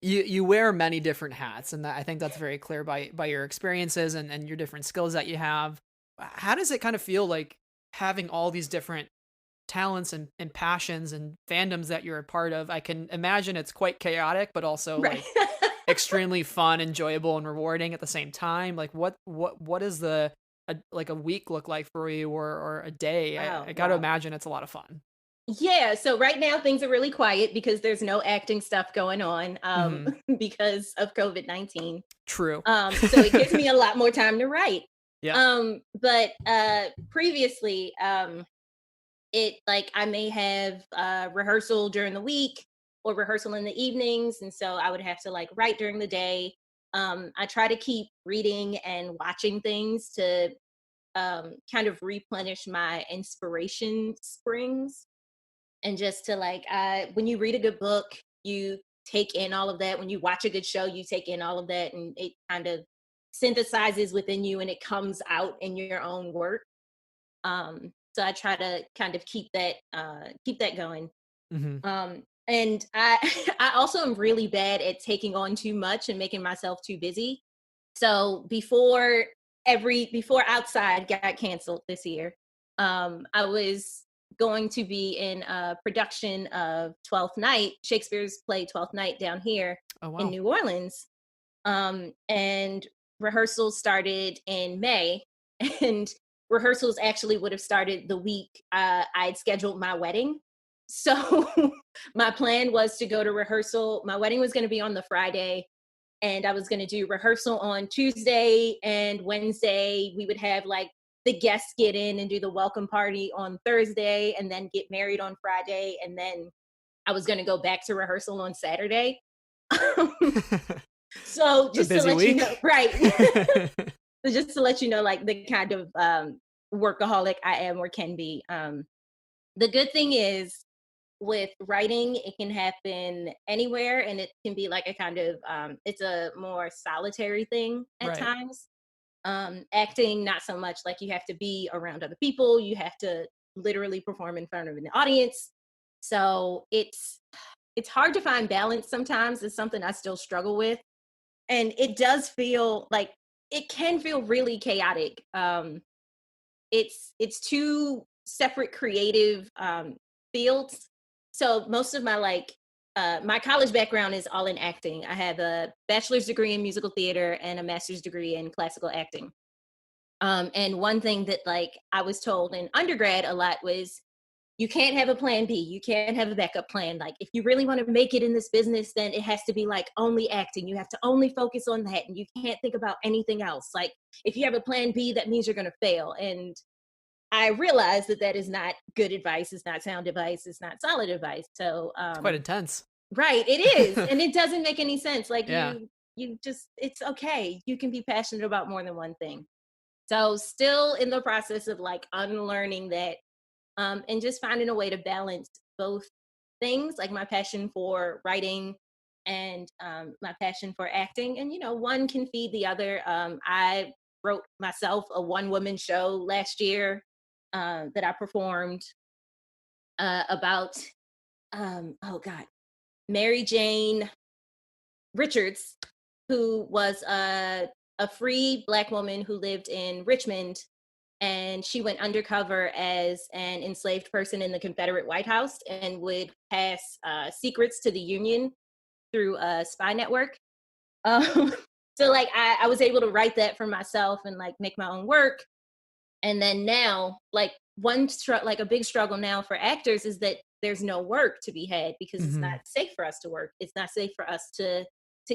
You wear many different hats, and I think that's very clear by your experiences and your different skills that you have. How does it kind of feel like having all these different talents and passions and fandoms that you're a part of? I can imagine it's quite chaotic, but also Right. like extremely fun, enjoyable, and rewarding at the same time. Like what is like a week look like for you, or a day? Oh I got to wow. imagine it's a lot of fun. Yeah, so right now things are really quiet because there's no acting stuff going on, Hmm. because of COVID-19. True. So it gives me a lot more time to write. Yeah. But previously, it like I may have rehearsal during the week or rehearsal in the evenings, and so I would have to like write during the day. I try to keep reading and watching things to kind of replenish my inspiration springs, and just to like when you read a good book, you take in all of that. When you watch a good show, you take in all of that, and it kind of synthesizes within you, and it comes out in your own work. So I try to kind of keep that going. Hmm. And I I also am really bad at taking on too much and making myself too busy. So before Outside got canceled this year, I was going to be in a production of Twelfth Night, Shakespeare's play Twelfth Night down here Oh in wow. New Orleans. And rehearsals started in May, and rehearsals actually would have started the week I'd scheduled my wedding. So my plan was to go to rehearsal. My wedding was going to be on the Friday, and I was going to do rehearsal on Tuesday and Wednesday. We would have like the guests get in and do the welcome party on Thursday, and then get married on Friday, and then I was going to go back to rehearsal on Saturday. So A just to busy let you know, week. right? So just to let you know, like the kind of workaholic I am or can be. The good thing is with writing, it can happen anywhere, and it can be like a kind of it's a more solitary thing at Right. times. Acting, not so much. Like you have to be around other people, you have to literally perform in front of an audience. So it's hard to find balance sometimes. It's something I still struggle with, and it does feel like it can feel really chaotic. It's two separate creative fields. So most of my like my college background is all in acting. I have a bachelor's degree in musical theater and a master's degree in classical acting. And one thing that like I was told in undergrad a lot was you can't have a plan B. You can't have a backup plan. Like if you really want to make it in this business, then it has to be like only acting. You have to only focus on that and you can't think about anything else. Like if you have a plan B, that means you're going to fail. And I realized that that is not good advice. It's not sound advice. It's not solid advice. So, It's quite intense. right, it is. And it doesn't make any sense. Like Yeah. you just, it's okay. You can be passionate about more than one thing. So still in the process of like unlearning that, and just finding a way to balance both things, like my passion for writing and my passion for acting. And, one can feed the other. I wrote myself a one-woman show last year that I performed about, oh God, Mary Jane Richards, who was a free Black woman who lived in Richmond, and she went undercover as an enslaved person in the Confederate White House and would pass secrets to the Union through a spy network. Um, so like I was able to write that for myself and like make my own work. And then now, like like a big struggle now for actors is that there's no work to be had because it's not safe for us to work. It's not safe for us to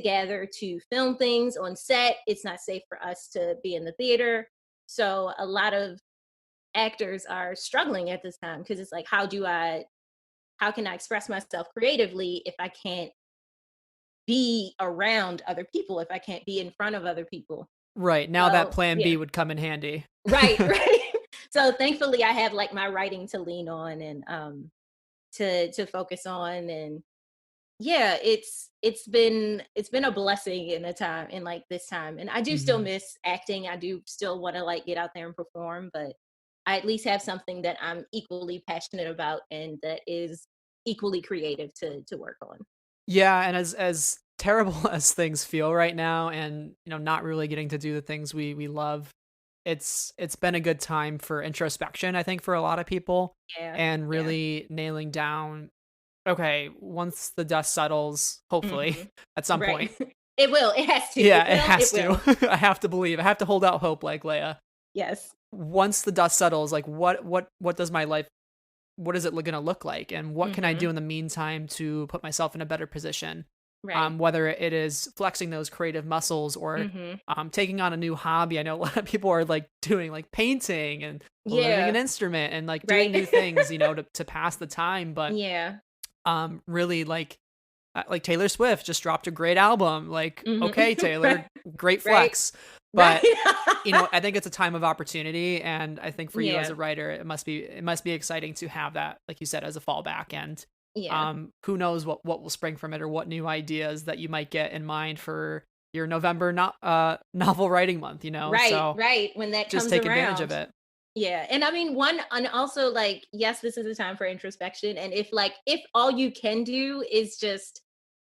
gather to film things on set. It's not safe for us to be in the theater. So a lot of actors are struggling at this time because it's like, how can I express myself creatively if I can't be around other people, if I can't be in front of other people? Right. Now that So, plan yeah. B would come in handy. Right. So thankfully I have like my writing to lean on and to focus on. And yeah, it's been a blessing in like this time. And I do still miss acting. I do still want to like get out there and perform, but I at least have something that I'm equally passionate about and that is equally creative to work on. Yeah, and as terrible as things feel right now, and not really getting to do the things we love, it's been a good time for introspection, I think, for a lot of people, Yeah. and really nailing down, okay, once the dust settles, hopefully, at some point. Right. It will. It has to. Yeah, it will, has will. to. I have to believe. I have to hold out hope like Leia. Yes. Once the dust settles, like what does my life, what is it going to look like, and what can I do in the meantime to put myself in a better position? Right. Whether it is flexing those creative muscles or taking on a new hobby. I know a lot of people are like doing like painting and learning an instrument and like doing new things, to pass the time. But yeah. Really like Taylor Swift just dropped a great album. Like, okay, Taylor, great flex. But I think it's a time of opportunity, and I think for you as a writer, it must be exciting to have that, like you said, as a fallback. And who knows what will spring from it, or what new ideas that you might get in mind for your November novel writing month. Right, so right. When that just comes take around. advantage of it. Yeah. And I mean, and also like, yes, this is a time for introspection. And if all you can do is just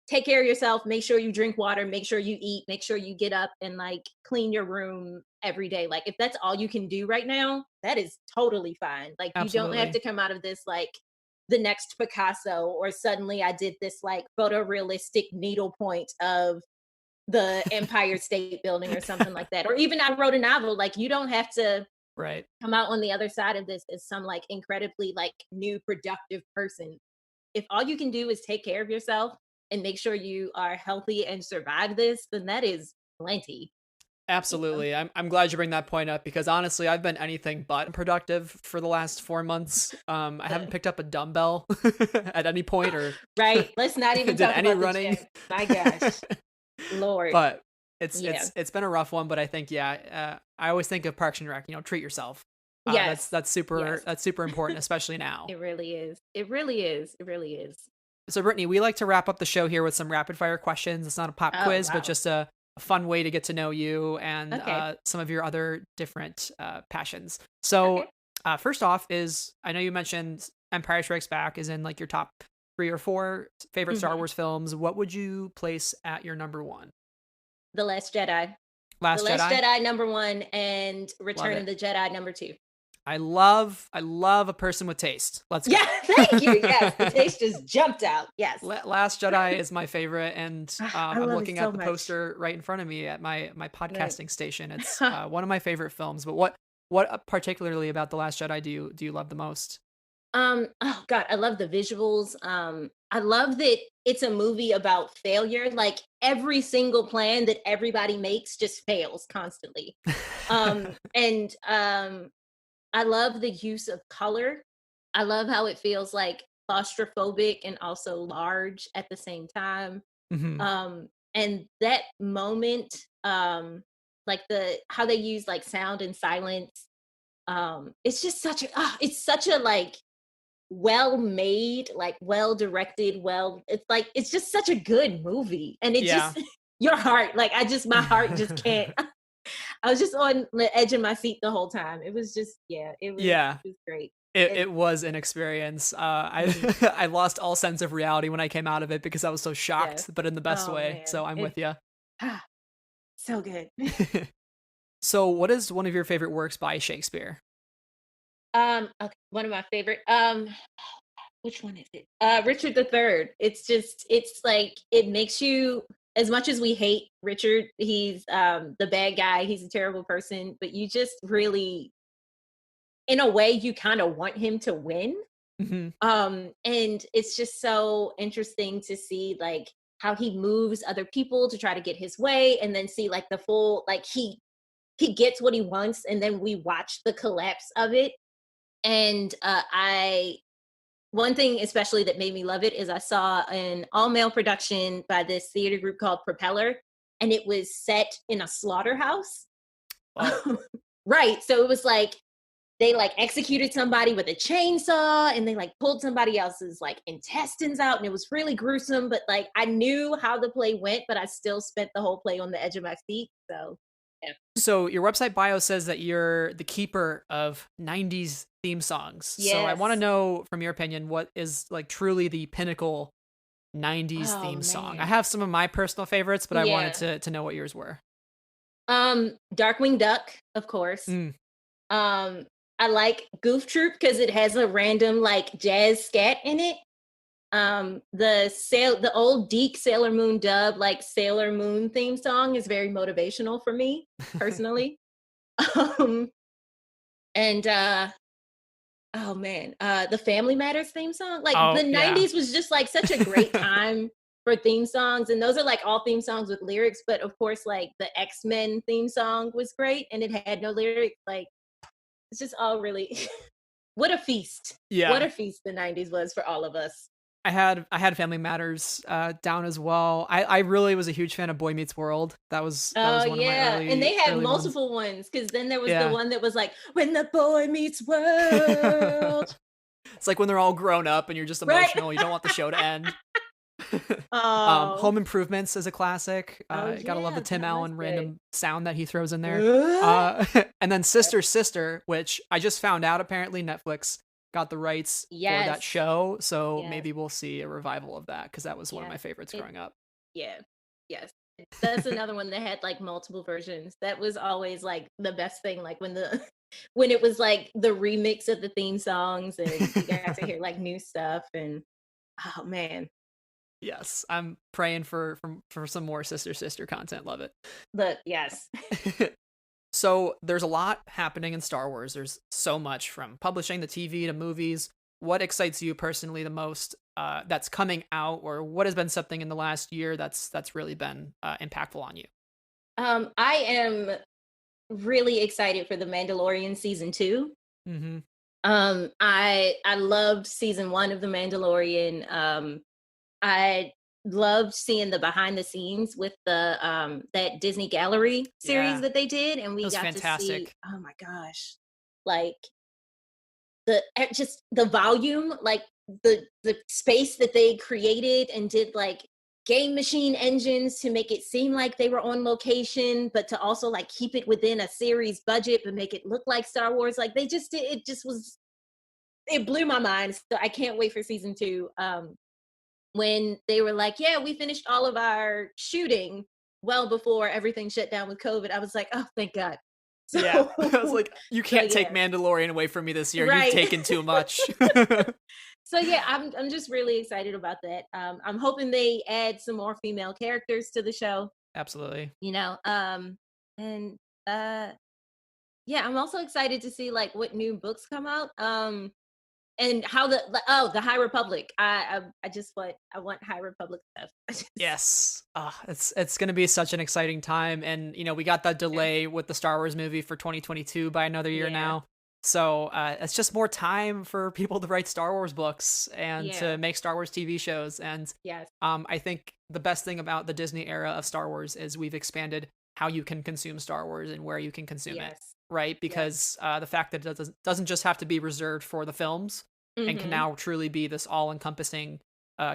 take care of yourself, make sure you drink water, make sure you eat, make sure you get up and like clean your room every day. Like if that's all you can do right now, that is totally fine. Like Absolutely. You don't have to come out of this like the next Picasso, or suddenly I did this like photorealistic needlepoint of the Empire State Building or something like that. Or even I wrote a novel. Like you don't have to come out on the other side of this as some like incredibly like new productive person. If all you can do is take care of yourself and make sure you are healthy and survive this, then that is plenty. Absolutely. I'm glad you bring that point up, because honestly, I've been anything but productive for the last 4 months. I haven't picked up a dumbbell at any point, or right. Let's not even did talk any about running. My gosh, Lord. But it's been a rough one. But I think I always think of Parks and Rec. Treat yourself. Yes, that's super important, especially now. It really is. It really is. It really is. So Brittany, we like to wrap up the show here with some rapid fire questions. It's not a pop quiz, but just a fun way to get to know you and some of your other different passions. So first off is, I know you mentioned Empire Strikes Back is in like your top 3 or 4 favorite Star Wars films. What would you place at your number 1? The Last Jedi. Last Jedi number 1 and Return of the Jedi number 2. I love a person with taste. Let's go. Yeah, thank you. Yes, the taste just jumped out. Yes. Last Jedi is my favorite, and I I'm love it looking so at the much. poster right in front of me at my Right. podcasting station. It's one of my favorite films. But what particularly about The Last Jedi do you love the most? Oh God, I love the visuals. I love that it's a movie about failure. Like every single plan that everybody makes just fails constantly. And I love the use of color. I love how it feels like claustrophobic and also large at the same time. Mhm. And that moment, like the how they use like sound and silence, it's just it's such a like well made, like well directed, it's like it's just such a good movie. And it Yeah. just your heart, like my heart just can't. I was just on the edge of my seat the whole time. It was just, yeah, Yeah. it was great. It And was an experience. mhm, I I lost all sense of reality when I came out of it because I was so yes. shocked, but in the best Oh way. man. So I'm with you. So good. So, what is one of your favorite works by Shakespeare? Okay, one of my favorite. Which one is it? Richard the Third. It's like it makes you, as much as we hate Richard, he's the bad guy, he's a terrible person, but you just really, in a way, you kind of want him to win. Mhm. And it's just so interesting to see like how he moves other people to try to get his way, and then see like the full, like he gets what he wants, and then we watch the collapse of it. And I one thing especially that made me love it is I saw an all male production by this theater group called Propeller, and it was set in a slaughterhouse. Whoa. Right. So it was like they like executed somebody with a chainsaw, and they like pulled somebody else's like intestines out, and it was really gruesome. But like I knew how the play went, but I still spent the whole play on the edge of my seat. So yeah. So your website bio says that you're the keeper of 90s theme songs. So I want to Yes. know from your opinion what is like truly the pinnacle 90s Oh theme song. I man. have some of my personal favorites, but I wanted Yeah. to know what yours were. Darkwing Duck, of course. Mm, Um, I like Goof Troop because it has a random like jazz scat in it. The old Deke Sailor Moon dub, like Sailor Moon theme song, is very motivational for me personally. um, and oh man, the Family Matters theme song, like oh the yeah. '90s was just like such a great time for theme songs, and those are like all theme songs with lyrics. But of course, like the X-Men theme song was great, and it had no lyrics. Like it's just all really what a feast. What Yeah. a feast the '90s was for all of us. I had Family Matters down as well. I really was a huge fan of Boy Meets World. That Oh was one of my yeah, and they had early ones. multiple ones because then there was the Yeah. one that was like when the boy meets world, It's like when they're all grown up and you're just right? emotional, you don't want the show to end. Oh, Home Improvements is a classic. oh Gotta love the yeah, Tim that was Allen good. random sound that he throws in there. Yep. And then Sister Sister, which I just found out apparently Netflix got the rights for that Yes, show, so yes, maybe we'll see a revival of that because that was one of my yes. favorites It growing up. yeah, yes. That's another one that had like multiple versions. That was always like the best thing. Like when the when it was like the remix of the theme songs, and you got to hear like new stuff. And oh man, Yes, I'm praying for some more Sister Sister content. Love but yes. it. So there's a lot happening in Star Wars. There's so much from publishing the TV to movies. What excites you personally the most that's coming out, or what has been something in the last year that's really been impactful on you? I am really excited for the Mandalorian season 2. Mm-hmm. I loved season 1 of the Mandalorian. I loved seeing the behind the scenes with the that Disney Gallery series Yeah, that they did, and it we was got to see, fantastic. oh my gosh, like just the volume, like the space that they created and did like game machine engines to make it seem like they were on location, but to also like keep it within a series budget but make it look like Star Wars. Like they just did, it just was, it blew my mind. So I can't wait for season 2. When they were like, yeah, we finished all of our shooting well before everything shut down with COVID, I was like, oh, thank God. So, Yeah. I was like, you can't take yeah. Mandalorian away from me this year. You've Right. taken too much. So yeah, I'm just really excited about that. I'm hoping they add some more female characters to the show, Absolutely. you know. And uh yeah, I'm also excited to see like what new books come out. And how the High Republic. I just want High Republic stuff. Yes. It's going to be such an exciting time. And, we got that Yeah. delay with the Star Wars movie for 2022 by another year Yeah. now. So it's just more time for people to write Star Wars books and to Yeah. make Star Wars TV shows. And Yes. I think the best thing about the Disney era of Star Wars is we've expanded how you can consume Star Wars and where you can consume it, Yes. right? Yes. Because the fact that it doesn't just have to be reserved for the films and can Mhm. now truly be this all-encompassing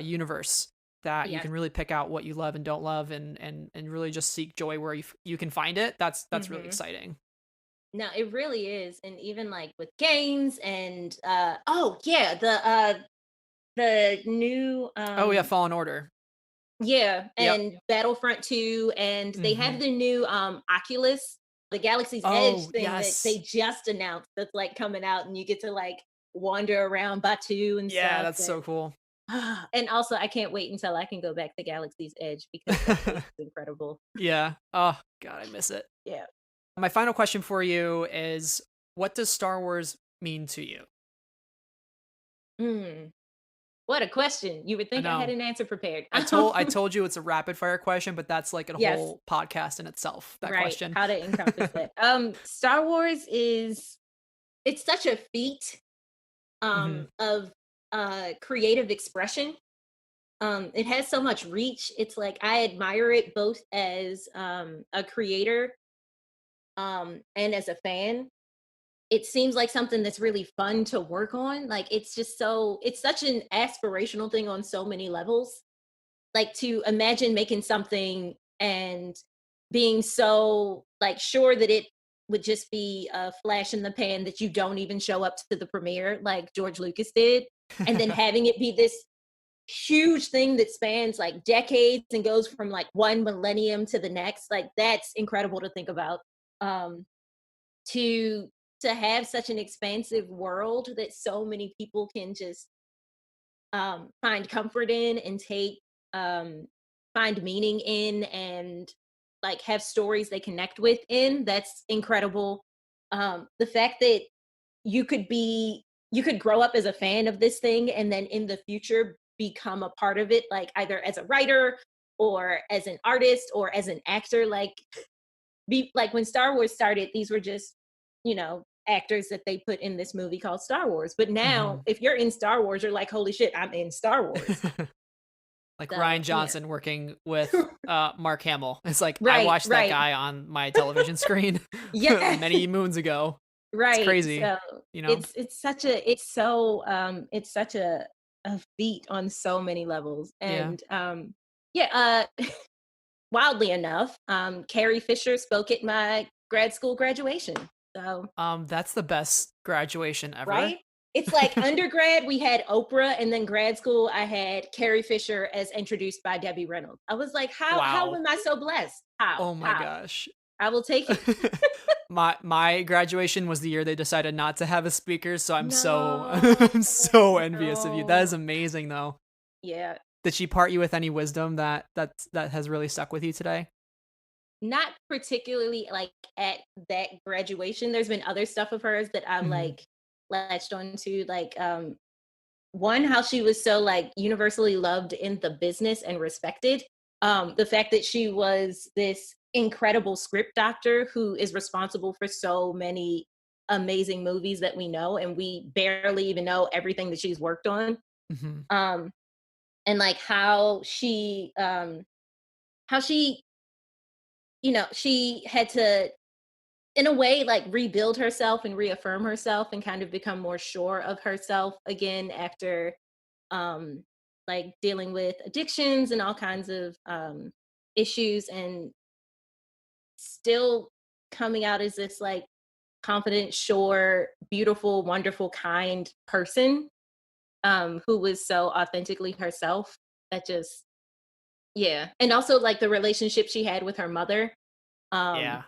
universe that you Yes. can really pick out what you love and don't love and really just seek joy where you can find it. That's really Mhm. exciting. No, it really is. And even like with games and oh yeah, the new Oh yeah, Fallen Order. yeah, Yep. and Battlefront 2, and they have Hmm. the new Oculus, the Galaxy's Edge Oh thing that yes. they just announced that's like coming out, and you get to like wander around Batu and Yeah, stuff. that's so cool. And also I can't wait until I can go back to Galaxy's Edge because that place is incredible. Yeah. Oh god, I miss it. Yeah. My final question for you is, what does Star Wars mean to you? Mm, what a question. You would I think I had know. an answer prepared. I told you it's a rapid fire question, but that's like a Yes, whole podcast in itself, that right. question. How to encompass that. Star Wars is it's such a feat Hmm. of creative expression. It has so much reach. It's like I admire it both as a creator and as a fan. It seems like something that's really fun to work on. Like it's such an aspirational thing on so many levels. Like to imagine making something and being so like sure that it would just be a flash in the pan that you don't even show up to the premiere like George Lucas did, and then having it be this huge thing that spans like decades and goes from like one millennium to the next. Like that's incredible to think about. Um to have such an expansive world that so many people can just find comfort in and take um find meaning in and like have stories they connect with in, that's incredible. The fact that you could grow up as a fan of this thing and then in the future become a part of it, like either as a writer or as an artist or as an actor, like be like when Star Wars started, these were just, actors that they put in this movie called Star Wars. But now, Hmm. if you're in Star Wars, you're like, holy shit, I'm in Star Wars. Like So Ryan yeah. Johnson working with Mark Hamill. It's like I Right, watched that right. guy on my television screen Yeah. many moons ago. It's Right. crazy, So you know? it's such a feat on so many levels. Yeah. And yeah, wildly enough, Carrie Fisher spoke at my grad school graduation. So That's the best graduation ever. right? It's like undergrad, we had Oprah, and then grad school, I had Carrie Fisher as introduced by Debbie Reynolds. I was like, how Wow. am I so blessed? How? Oh my How? gosh. I will take it. My graduation was the year they decided not to have a speaker, so I'm so No, I'm so envious of you. That is no. amazing though. Yeah. Did she part you with any wisdom that has really stuck with you today? Not particularly like at that graduation. There's been other stuff of hers that I've Hmm. like latched onto, like one, how she was so like universally loved in the business and respected. The fact that she was this incredible script doctor who is responsible for so many amazing movies that we know, and we barely even know everything that she's worked on. Hmm. um and like how she she had to in a way like rebuild herself and reaffirm herself and kind of become more sure of herself again after um like dealing with addictions and all kinds of issues, and still coming out as this like confident, sure, beautiful, wonderful, kind person who was so authentically herself. That just yeah. And also like the relationship she had with her mother. um Yeah.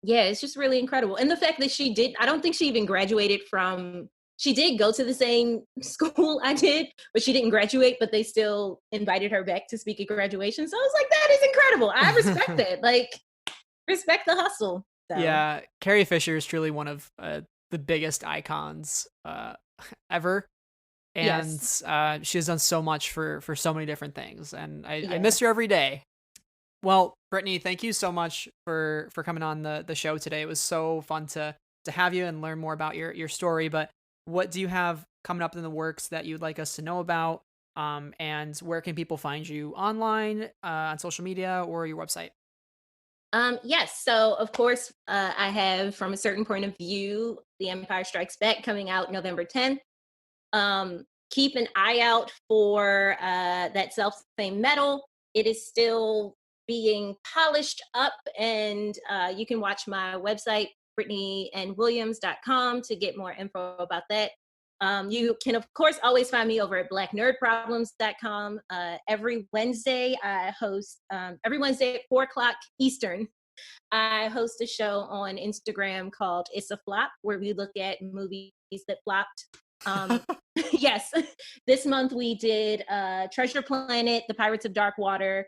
Yeah, it's just really incredible. And the fact that I don't think she even graduated from, she did go to the same school I did, but she didn't graduate, but they still invited her back to speak at graduation. So I was like, that is incredible. I respect it. Like, respect the hustle. So. Yeah, Carrie Fisher is truly one of the biggest icons ever. And Yes. she has done so much for so many different things. And I miss her every day. Well, Brittany, thank you so much for coming on the show today. It was so fun to have you and learn more about your story. But what do you have coming up in the works that you'd like us to know about? And where can people find you online, on social media, or your website? Yes. So, of course, I have From a Certain Point of View, The Empire Strikes Back, coming out November 10th. Keep an eye out for that self-same medal. It is still being polished up, and you can watch my website, BrittanyandWilliams.com, to get more info about that. You can, of course, always find me over at BlackNerdProblems.com. Every Wednesday, I host, every Wednesday at 4:00 Eastern, I host a show on Instagram called It's a Flop, where we look at movies that flopped. Yes, this month we did Treasure Planet, The Pirates of Dark Water,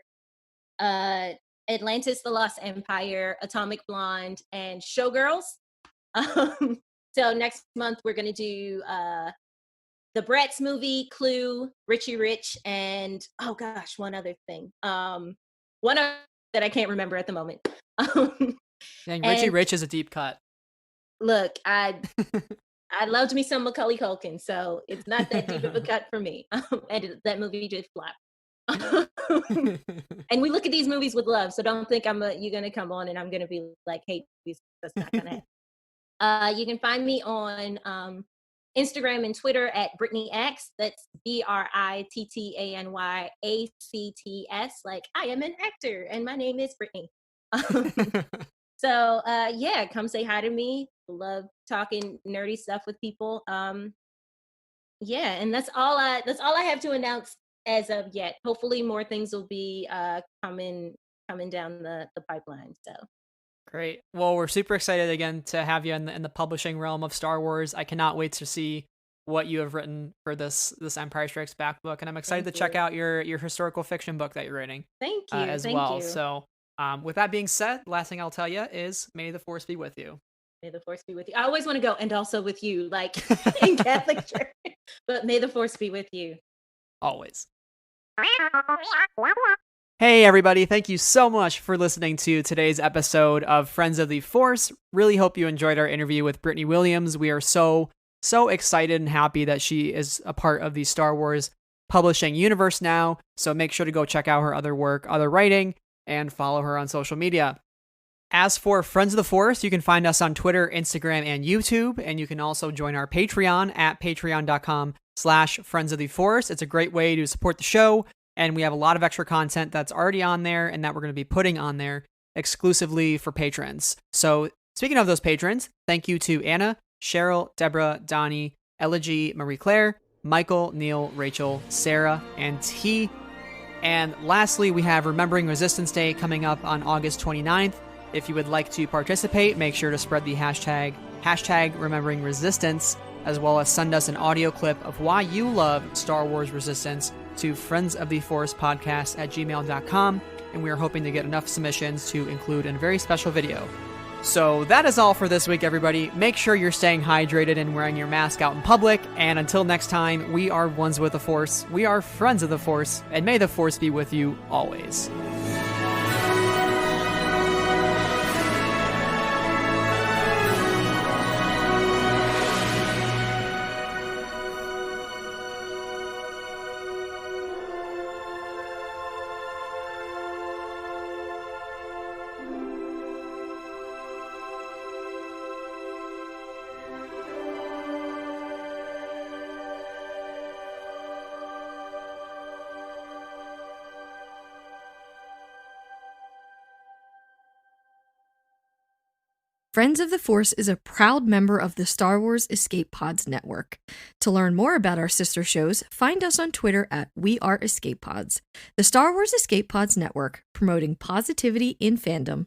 Atlantis, The Lost Empire, Atomic Blonde, and Showgirls. So next month we're going to do the Bratz movie, Clue, Richie Rich, and oh gosh, one other thing. One that I can't remember at the moment. Dang, Richie Rich is a deep cut. Look, I loved me some Macaulay Culkin, so it's not that deep of a cut for me. And that movie did flop. And we look at these movies with love, so don't think you're gonna come on and I'm gonna be like, hey, that's not gonna happen. You can find me on Instagram and Twitter at Brittany Acts. That's BrittanyActs. Like, I am an actor and my name is Brittany. So yeah, come say hi to me. Love talking nerdy stuff with people. Yeah, and that's all I have to announce as of yet. Hopefully more things will be coming down the pipeline. So Great. Well, we're super excited again to have you in the publishing realm of Star Wars. I cannot wait to see what you have written for this Empire Strikes Back book, and I'm excited to check out your historical fiction book that you're writing. Thank you. As well. So, with that being said, last thing I'll tell you is, may the Force be with you. May the Force be with you. I always want to go, and also with you, like in Catholic Church. But may the Force be with you. Always. Hey everybody, thank you so much for listening to today's episode of Friends of the Force. Really hope you enjoyed our interview with Brittany Williams. We are so excited and happy that she is a part of the Star Wars publishing universe now. So make sure to go check out her other work, other writing, and follow her on social media. As for Friends of the Force, you can find us on Twitter, Instagram, and YouTube, and you can also join our Patreon at patreon.com/Friends of the Force. It's a great way to support the show, and we have a lot of extra content that's already on there and that we're going to be putting on there exclusively for patrons. So speaking of those patrons, thank you to Anna, Cheryl, Deborah, Donnie, Elegy, Marie Claire, Michael, Neil, Rachel, Sarah, and T. And lastly, we have Remembering Resistance Day coming up on August 29th. If you would like to participate, make sure to spread the hashtag Remembering Resistance, as well as send us an audio clip of why you love Star Wars Resistance to friendsoftheforcepodcast@gmail.com, and we are hoping to get enough submissions to include in a very special video. So that is all for this week, everybody. Make sure you're staying hydrated and wearing your mask out in public, and until next time, we are ones with the Force, we are friends of the Force, and may the Force be with you always. Friends of the Force is a proud member of the Star Wars Escape Pods network. To learn more about our sister shows, find us on Twitter at WeAreEscapePods. The Star Wars Escape Pods network, promoting positivity in fandom.